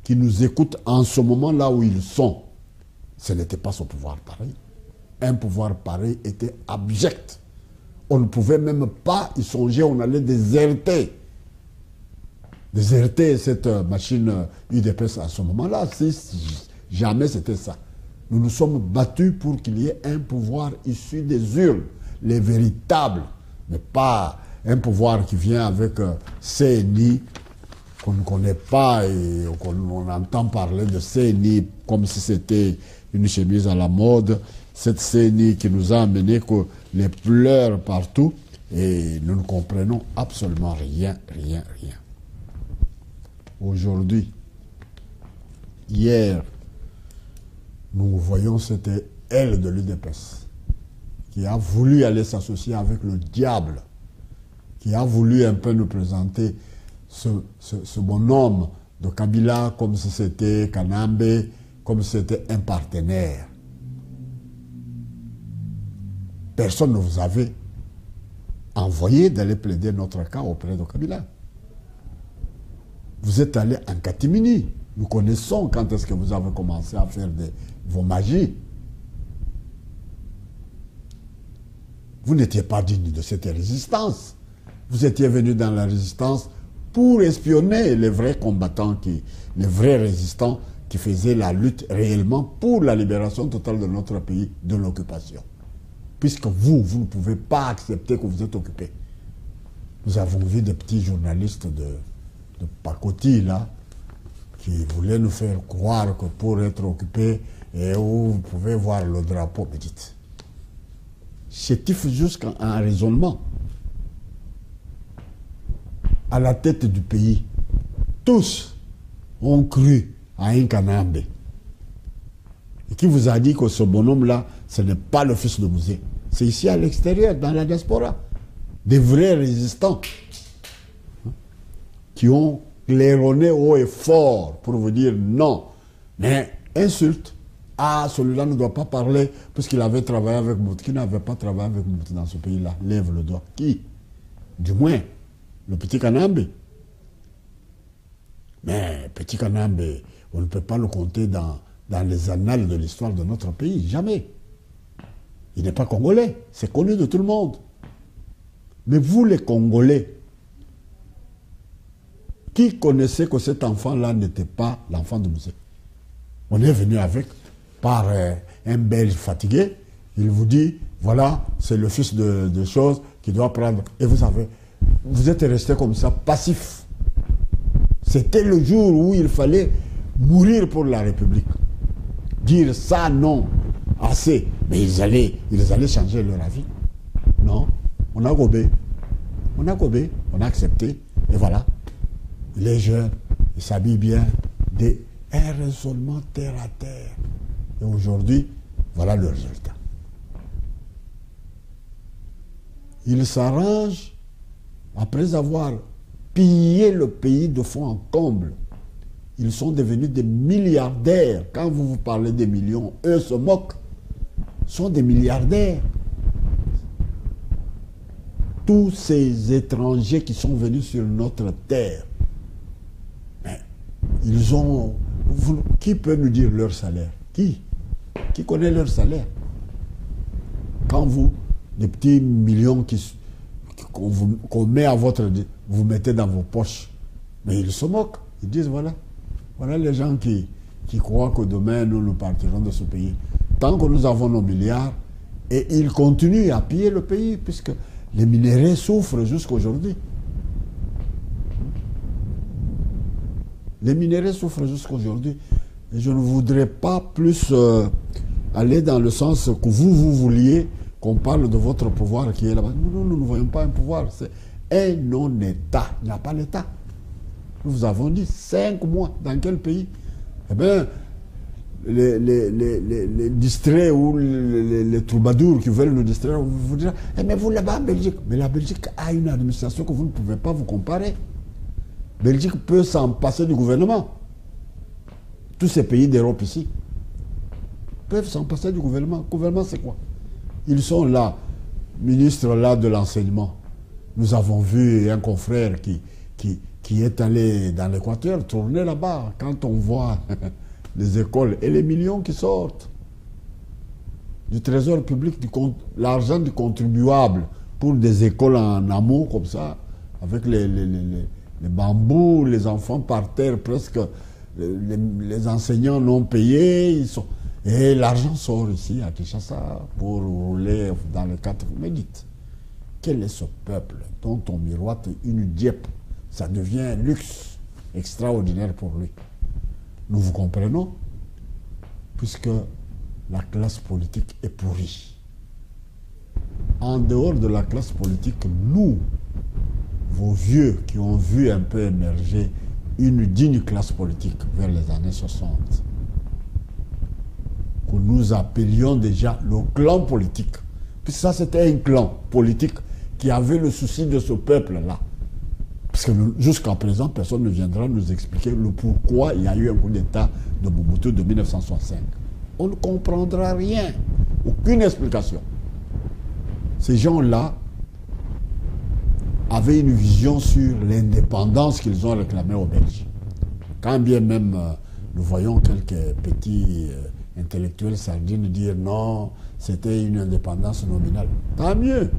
qui nous écoutent en ce moment là où ils sont, ce n'était pas ce pouvoir pareil. Un pouvoir pareil était abject. On ne pouvait même pas y songer, on allait déserter. Déserter cette machine UDPS à ce moment-là, jamais c'était ça. Nous nous sommes battus pour qu'il y ait un pouvoir issu des urnes, les véritables, mais pas un pouvoir qui vient avec CNI, qu'on ne connaît pas et qu'on entend parler de CNI comme si c'était une chemise à la mode. Cette CNI qui nous a amené que les pleurs partout et nous ne comprenons absolument rien, rien, rien. Aujourd'hui, hier, nous voyons cette aile de l'UDPS qui a voulu aller s'associer avec le diable, qui a voulu un peu nous présenter ce bonhomme de Kabila comme si c'était Kanambe, comme si c'était un partenaire. Personne ne vous avait envoyé d'aller plaider notre cas auprès de Kabila. Vous êtes allé en catimini. Nous connaissons quand est-ce que vous avez commencé à faire vos magies. Vous n'étiez pas digne de cette résistance. Vous étiez venu dans la résistance pour espionner les vrais combattants, les vrais résistants qui faisaient la lutte réellement pour la libération totale de notre pays de l'occupation. Puisque vous ne pouvez pas accepter que vous êtes occupé. Nous avons vu des petits journalistes de pacotille, là, qui voulaient nous faire croire que pour être occupé, et où vous pouvez voir le drapeau, mais dites, chétif jusqu'à un raisonnement. À la tête du pays, tous ont cru à un Kanambe. Et qui vous a dit que ce bonhomme-là, ce n'est pas le fils de Mouzé. C'est ici à l'extérieur, dans la diaspora. Des vrais résistants qui ont claironné haut et fort pour vous dire non. Mais insulte. Ah, celui-là ne doit pas parler puisqu'il avait travaillé avec Mout. Qui n'avait pas travaillé avec Mout dans ce pays-là? Lève le doigt. Qui? Du moins, le petit Kanambe. Mais petit Kanambe, on ne peut pas le compter dans les annales de l'histoire de notre pays. Jamais. Il n'est pas congolais. C'est connu de tout le monde. Mais vous, les Congolais, qui connaissait que cet enfant-là n'était pas l'enfant de Mouzé? On est venu avec, par un Belge fatigué, il vous dit, voilà, c'est le fils de choses qui doit prendre. Et vous savez, vous êtes resté comme ça, passif. C'était le jour où il fallait mourir pour la République. Dire ça, non, assez. Mais ils allaient changer leur avis. Non, on a gobé. On a gobé, on a accepté. Et voilà. Les jeunes, ils s'habillent bien, un raisonnement terre à terre. Et aujourd'hui, voilà le résultat. Ils s'arrangent, après avoir pillé le pays de fond en comble. Ils sont devenus des milliardaires. Quand vous parlez des millions, eux se moquent. Ils sont des milliardaires. Tous ces étrangers qui sont venus sur notre terre, ils ont... Qui peut nous dire leur salaire? Qui connaît leur salaire? Quand vous, des petits millions qu'on met à vous mettez dans vos poches, mais ils se moquent. Ils disent, voilà les gens qui croient que demain, nous partirons de ce pays. Tant que nous avons nos milliards, et ils continuent à piller le pays, puisque les minéraux souffrent jusqu'à aujourd'hui. Les minéraux souffrent jusqu'à aujourd'hui. Et je ne voudrais pas plus aller dans le sens que vous vouliez qu'on parle de votre pouvoir qui est là-bas. Nous ne voyons pas un pouvoir. C'est un non-État. Il n'y a pas l'État. Nous vous avons dit 5 mois. Dans quel pays? Eh bien, les distraits ou les troubadours qui veulent nous distraire, vous direz, eh mais vous là-bas en Belgique. Mais la Belgique a une administration que vous ne pouvez pas vous comparer. Belgique peut s'en passer du gouvernement. Tous ces pays d'Europe ici peuvent s'en passer du gouvernement. Le gouvernement, c'est quoi? Ils sont là, ministre là de l'enseignement. Nous avons vu un confrère qui est allé dans l'Équateur tourner là-bas. Quand on voit les écoles et les millions qui sortent du trésor public, l'argent du contribuable pour des écoles en amont comme ça, avec les bambous, les enfants par terre, presque les enseignants non payés, et l'argent sort ici à Kinshasa pour rouler dans le cadre. Mais dites, quel est ce peuple dont on miroite une dieppe? Ça devient un luxe extraordinaire pour lui. Nous vous comprenons, puisque la classe politique est pourrie. En dehors de la classe politique, nous, vos vieux qui ont vu un peu émerger une digne classe politique vers les années 60, que nous appelions déjà le clan politique, puisque ça c'était un clan politique qui avait le souci de ce peuple-là. Parce que jusqu'à présent, personne ne viendra nous expliquer le pourquoi il y a eu un coup d'État de Mobutu de 1965. On ne comprendra rien, aucune explication. Ces gens-là avaient une vision sur l'indépendance qu'ils ont réclamée aux Belges. Quand bien même nous voyons quelques petits intellectuels sardines dire non, c'était une indépendance nominale. Tant mieux.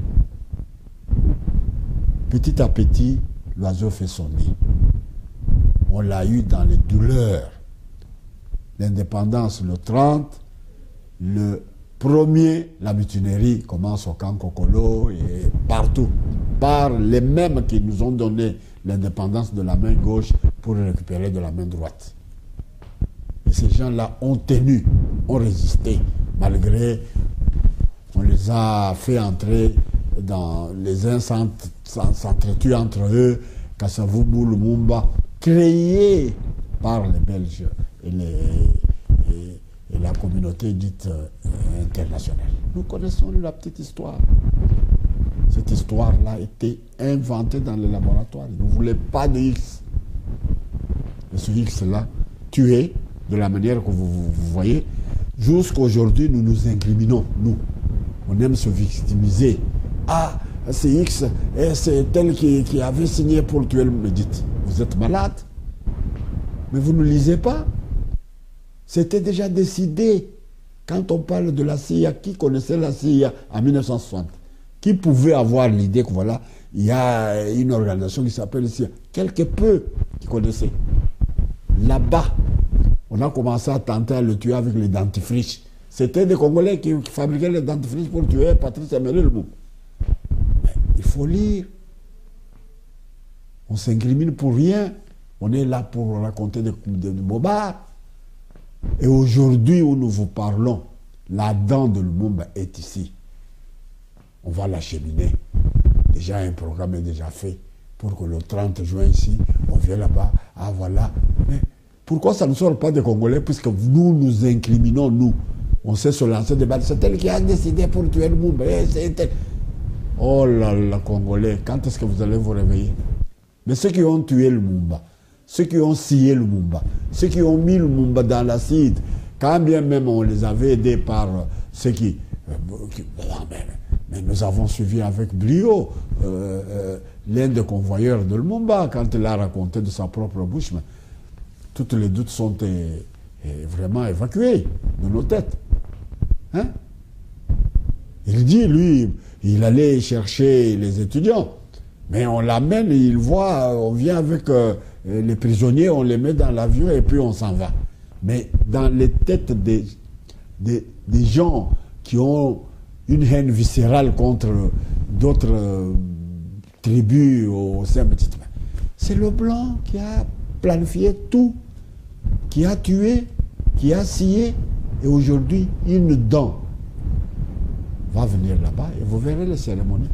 Petit à petit, l'oiseau fait son nid. On l'a eu dans les douleurs. L'indépendance le 30, le 1er, la mutinerie commence au camp Kokolo et partout. Par les mêmes qui nous ont donné l'indépendance de la main gauche pour récupérer de la main droite. Et ces gens-là ont tenu, ont résisté, malgré on les a fait entrer dans les uns s'entretuent entre eux, Kassavubu, Lumumba, créés par les Belges et la communauté dite internationale. Nous connaissons la petite histoire. Cette histoire-là a été inventée dans les laboratoires. Ils ne voulaient pas de X. Et ce X-là, tué de la manière que vous voyez, jusqu'à aujourd'hui, nous nous incriminons, nous. On aime se victimiser. Ah, c'est X, et c'est tel qui avait signé pour tuer le Médite. Vous êtes malade. Mais vous ne lisez pas. C'était déjà décidé. Quand on parle de la CIA, qui connaissait la CIA en 1960? Qui pouvait avoir l'idée que voilà, il y a une organisation qui s'appelle CIA? Quelque peu qui connaissaient. Là-bas, on a commencé à tenter à le tuer avec les dentifrices. C'était des Congolais qui fabriquaient les dentifrices pour tuer Patrice Emery Lumumba. Mais il faut lire. On s'incrimine pour rien. On est là pour raconter des bobards. Et aujourd'hui où nous vous parlons, la dent de Lumumba est ici. On va l'acheminer. Déjà un programme est déjà fait pour que le 30 juin ici, on vient là-bas. Ah voilà. Mais pourquoi ça ne sort pas des Congolais puisque nous nous incriminons, nous. On sait se lancer des balles. C'est elle qui a décidé pour tuer Lumumba. Oh là là, Congolais, quand est-ce que vous allez vous réveiller? Mais ceux qui ont tué Lumumba, ceux qui ont scié Lumumba, ceux qui ont mis Lumumba dans l'acide, quand bien même on les avait aidés par ceux qui... mais nous avons suivi avec brio l'un des convoyeurs de Lumumba quand il a raconté de sa propre bouche. Mais tous les doutes sont vraiment évacués de nos têtes. Hein? Il dit, lui, il allait chercher les étudiants. Mais on l'amène, il voit, on vient avec les prisonniers, on les met dans l'avion et puis on s'en va. Mais dans les têtes des gens qui ont une haine viscérale contre d'autres tribus au sein de Petite Main, c'est le blanc qui a planifié tout, qui a tué, qui a scié, et aujourd'hui, une dent va venir là-bas et vous verrez les cérémonies.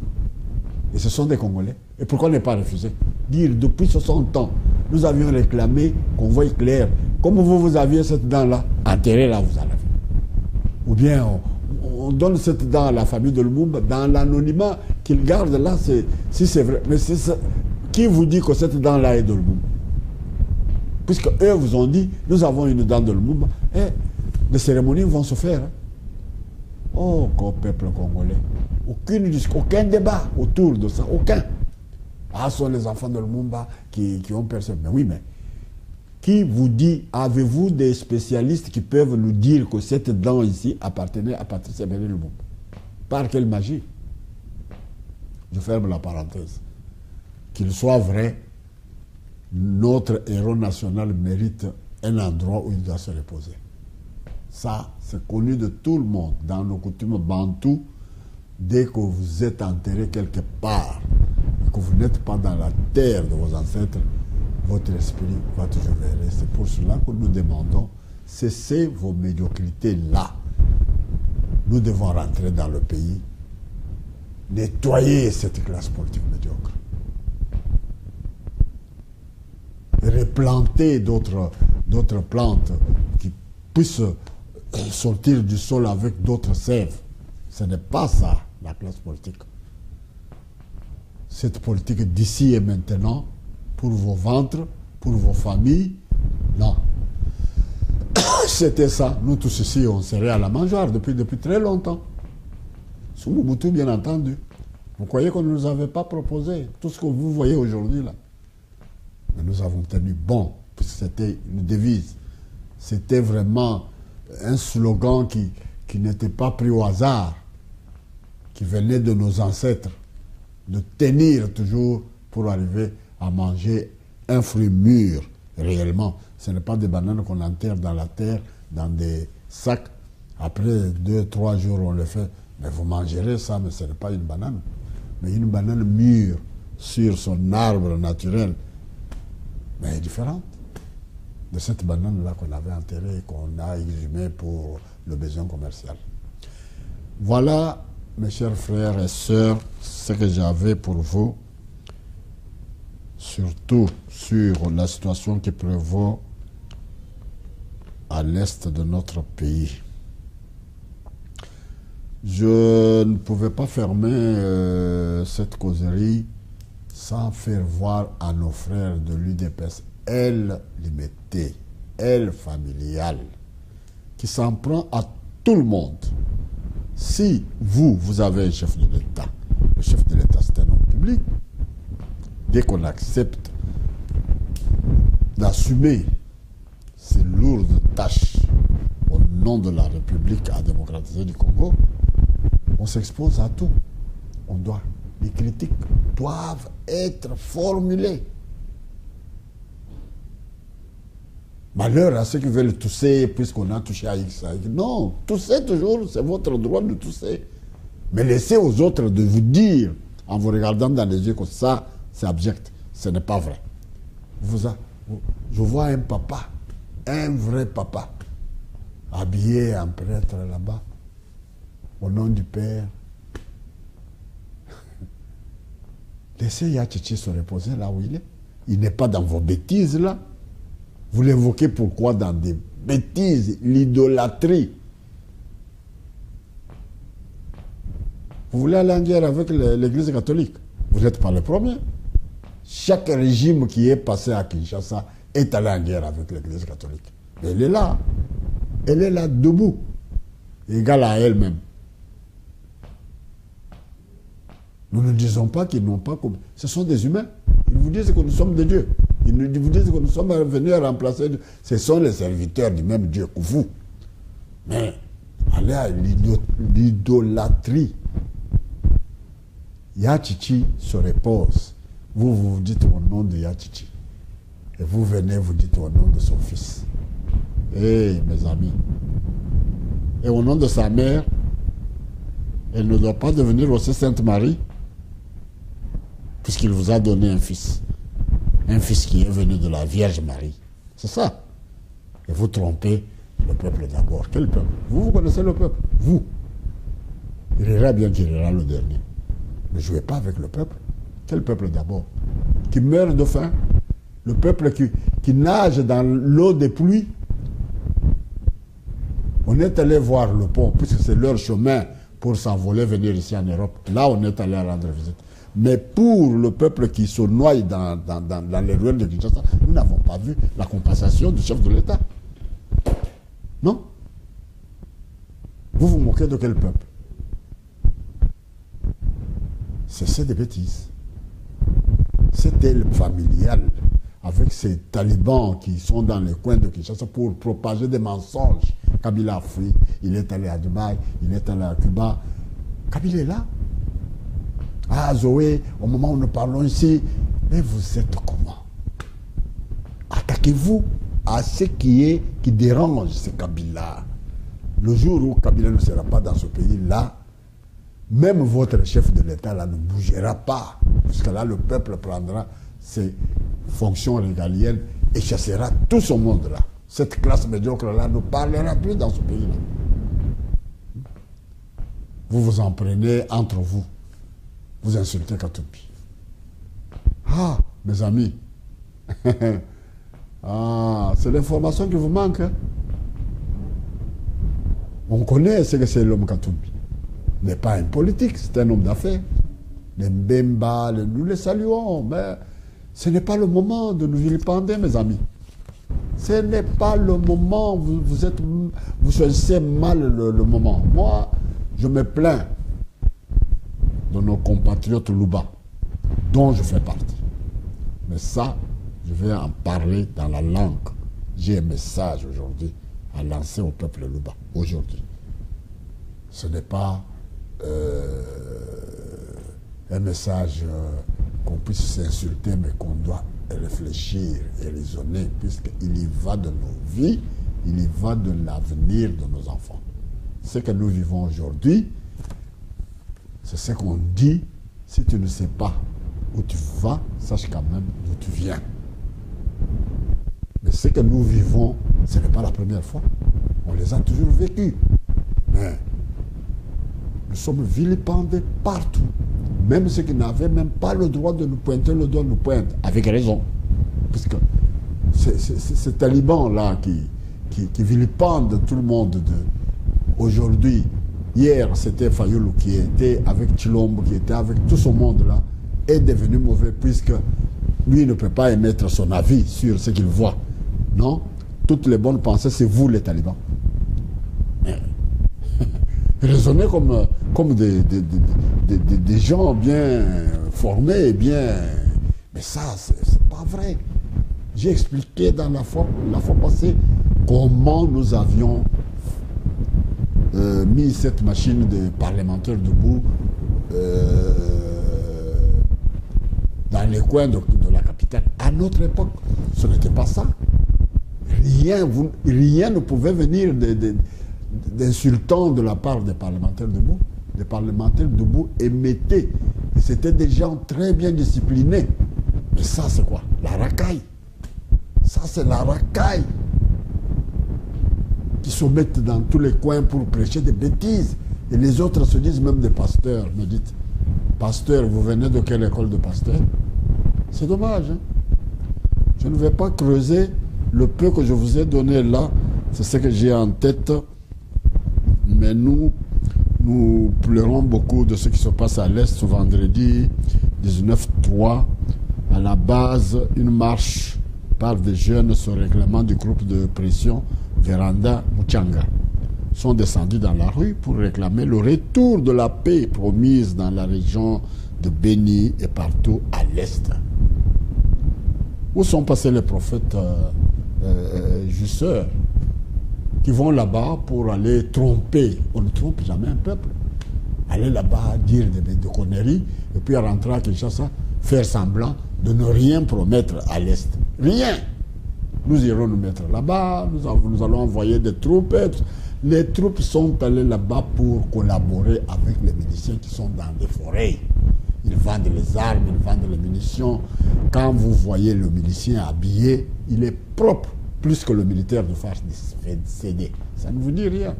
Et ce sont des Congolais. Et pourquoi ne pas refuser? Dire, depuis 60 ans, nous avions réclamé qu'on voie clair. Comme vous aviez cette dent-là, enterrez-la, vous allez. Ou bien, on donne cette dent à la famille de Lumumba dans l'anonymat qu'ils gardent là, si c'est vrai. Mais c'est ça. Qui vous dit que cette dent-là est de Lumumba? Puisque eux vous ont dit, nous avons une dent de Lumumba, et les cérémonies vont se faire. Hein. Oh, peuple congolais. Aucun débat autour de ça, aucun. Ah, ce sont les enfants de Lumumba qui ont personne. Mais oui, mais qui vous dit, avez-vous des spécialistes qui peuvent nous dire que cette dent ici appartenait à Patrice Emery Lumumba? Par quelle magie? Je ferme la parenthèse. Qu'il soit vrai, notre héros national mérite un endroit où il doit se reposer. Ça, c'est connu de tout le monde. Dans nos coutumes bantoues, dès que vous êtes enterré quelque part, et que vous n'êtes pas dans la terre de vos ancêtres, votre esprit va toujours rester. C'est pour cela que nous demandons, cessez vos médiocrités là. Nous devons rentrer dans le pays, nettoyer cette classe politique médiocre. Replanter d'autres plantes qui puissent sortir du sol avec d'autres sèves. Ce n'est pas ça, la classe politique. cette politique d'ici et maintenant pour vos ventres, pour vos familles. Non. C'était ça. Nous tous ici, on serait à la mangeoire depuis très longtemps. Sous Mobutu, bien entendu. Vous croyez qu'on ne nous avait pas proposé tout ce que vous voyez aujourd'hui là? Mais nous avons tenu bon, puisque c'était une devise. C'était vraiment un slogan qui n'était pas pris au hasard, qui venait de nos ancêtres, de tenir toujours pour arriver à manger un fruit mûr, réellement. Ce n'est pas des bananes qu'on enterre dans la terre, dans des sacs. Après 2-3 jours, on le fait. Mais vous mangerez ça, mais ce n'est pas une banane. Mais une banane mûre sur son arbre naturel, mais elle est différente de cette banane-là qu'on avait enterrée et qu'on a exhumée pour le besoin commercial. Voilà, mes chers frères et sœurs, ce que j'avais pour vous, surtout sur la situation qui prévaut à l'est de notre pays. Je ne pouvais pas fermer cette causerie sans faire voir à nos frères de l'UDPS, elle limitée, elle familiale, qui s'en prend à tout le monde. Si vous avez un chef de l'État, le chef de l'État c'est un homme public, dès qu'on accepte d'assumer ces lourdes tâches au nom de la République à démocratiser du Congo, on s'expose à tout. Les critiques doivent être formulées. Malheur à ceux qui veulent tousser puisqu'on a touché à X. Non, toussez toujours, c'est votre droit de tousser. Mais laissez aux autres de vous dire, en vous regardant dans les yeux, que ça, c'est abject. Ce n'est pas vrai. Je vois un papa, un vrai papa, habillé en prêtre là-bas, au nom du Père. Laissez Yachichi se reposer là où il est. Il n'est pas dans vos bêtises là. Vous l'évoquez pourquoi dans des bêtises, l'idolâtrie. Vous voulez aller en guerre avec l'Église catholique? Vous n'êtes pas le premier. Chaque régime qui est passé à Kinshasa est allé en guerre avec l'Église catholique. Mais elle est là. Elle est là debout, égale à elle-même. Nous ne disons pas qu'ils n'ont pas... Ce sont des humains. Ils vous disent que nous sommes des dieux. Ils vous disent que nous sommes venus à remplacer Dieu. Ce sont les serviteurs du même Dieu que vous. Mais allez à l'idolâtrie. Yachichi se repose. Vous dites au nom de Yachichi. Et vous venez, vous dites au nom de son fils. Eh, mes amis. Et au nom de sa mère, elle ne doit pas devenir aussi Sainte Marie, puisqu'il vous a donné un fils. Un fils qui est venu de la Vierge Marie. C'est ça. Et vous trompez le peuple d'abord. Quel peuple? Vous connaissez le peuple. Vous. Il ira bien qu'il ira le dernier. Ne jouez pas avec le peuple. Quel peuple d'abord? Qui meurt de faim? Le peuple qui nage dans l'eau des pluies? On est allé voir le pont, puisque c'est leur chemin pour s'envoler, venir ici en Europe. Là, on est allé rendre visite. Mais pour le peuple qui se noie dans les ruelles de Kinshasa, nous n'avons pas vu la compensation du chef de l'État. Non? Vous vous moquez de quel peuple? C'est des bêtises. C'est elle familiale, avec ces talibans qui sont dans les coins de Kinshasa pour propager des mensonges. Kabila a fui, il est allé à Dubaï, il est allé à Cuba. Kabila est là. Ah, Zoé, au moment où nous parlons ici, mais vous êtes comment? Attaquez-vous à ce qui dérange ce Kabila. Le jour où Kabila ne sera pas dans ce pays-là, même votre chef de l'État là ne bougera pas. Parce que là, le peuple prendra ses fonctions régaliennes et chassera tout ce monde-là. Cette classe médiocre-là ne parlera plus dans ce pays-là. Vous vous en prenez entre vous. Vous insultez Katumbi. Ah, mes amis. Ah, c'est l'information qui vous manque. Hein? On connaît ce que c'est l'homme Katumbi. Mais pas un politique, c'est un homme d'affaires. les Mbemba, nous les saluons, mais ce n'est pas le moment de nous vilipender, mes amis. Ce n'est pas le moment, vous choisissez mal le moment. Moi, je me plains de nos compatriotes Luba, dont je fais partie. Mais ça, je vais en parler dans la langue. J'ai un message aujourd'hui à lancer au peuple Luba, aujourd'hui. Ce n'est pas un message qu'on puisse s'insulter, mais qu'on doit réfléchir et raisonner, puisqu'il y va de nos vies, il y va de l'avenir de nos enfants. Ce que nous vivons aujourd'hui, c'est ce qu'on dit. Si tu ne sais pas où tu vas, sache quand même d'où tu viens. Mais ce que nous vivons, ce n'est pas la première fois. On les a toujours vécus. Mais nous sommes vilipendés partout. Même ceux qui n'avaient même pas le droit de nous pointer le doigt nous pointent, avec raison. Parce que ces talibans-là qui vilipendent tout le monde aujourd'hui. Hier, c'était Fayoulou qui était avec Chilombo, qui était avec tout ce monde-là, est devenu mauvais puisque lui ne peut pas émettre son avis sur ce qu'il voit. Non, toutes les bonnes pensées, c'est vous les talibans. Raisonnez comme des gens bien formés et bien... Mais ça, c'est pas vrai. J'ai expliqué dans la fois passée comment nous avions mis cette machine de parlementaires debout dans les coins de la capitale. À notre époque, ce n'était pas ça. Rien ne pouvait venir d'insultant de la part des parlementaires debout. Les parlementaires debout émettaient. Et c'était des gens très bien disciplinés. Mais ça, c'est quoi? La racaille. Ça, c'est la racaille. Qui se mettent dans tous les coins pour prêcher des bêtises. Et les autres se disent même des pasteurs. Me dites, pasteur, vous venez de quelle école de pasteur? C'est dommage. Hein? Je ne vais pas creuser. Le peu que je vous ai donné là, c'est ce que j'ai en tête. Mais nous pleurons beaucoup de ce qui se passe à l'Est ce vendredi 19-3. À la base, une marche par des jeunes sur règlement du groupe de pression Véranda Muchanga sont descendus dans la rue pour réclamer le retour de la paix promise dans la région de Béni et partout à l'Est. Où sont passés les prophètes justeurs qui vont là-bas pour aller tromper? On ne trompe jamais un peuple. Aller là-bas dire des conneries et puis rentrer à Kinshasa, faire semblant de ne rien promettre à l'Est. Rien. Nous irons nous mettre là-bas, nous allons envoyer des troupes. Les troupes sont allées là-bas pour collaborer avec les miliciens qui sont dans les forêts. Ils vendent les armes, ils vendent les munitions. Quand vous voyez le milicien habillé, il est propre, plus que le militaire de face CD. Ça ne vous dit rien.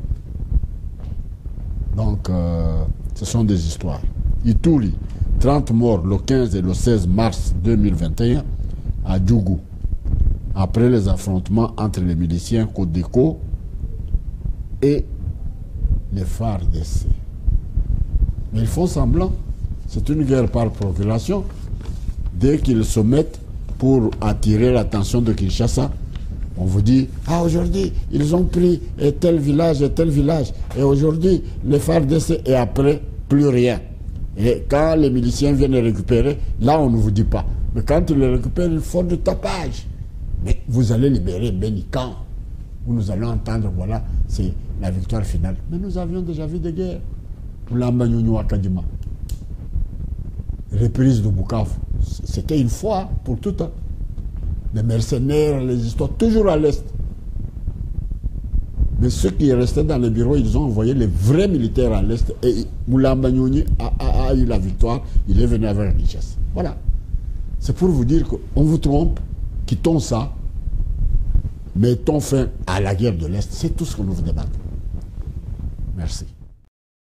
Donc, ce sont des histoires. Ituri, 30 morts le 15 et le 16 mars 2021 à Djougou. Après les affrontements entre les miliciens Codeco et les FARDC. Mais ils font semblant. C'est une guerre par procuration. Dès qu'ils se mettent pour attirer l'attention de Kinshasa, on vous dit, ah aujourd'hui, ils ont pris tel village et tel village. Et aujourd'hui, les FARDC et après, plus rien. Et quand les miliciens viennent les récupérer, là on ne vous dit pas. Mais quand ils les récupèrent, ils font du tapage. Mais vous allez libérer Bénican, où nous allons entendre, voilà, c'est la victoire finale. Mais nous avions déjà vu des guerres. Pour l'Ambanyonyo à Kadima. Reprise de Bukavu. C'était une fois pour tout temps. Les mercenaires, les histoires, toujours à l'Est. Mais ceux qui restaient dans les bureaux, ils ont envoyé les vrais militaires à l'Est. Et Moulamba Nyoni a eu la victoire. Il est venu avec richesse. Voilà. C'est pour vous dire qu'on vous trompe. Quittons ça. Mettons fin à la guerre de l'Est. C'est tout ce que nous vous demandons. Merci.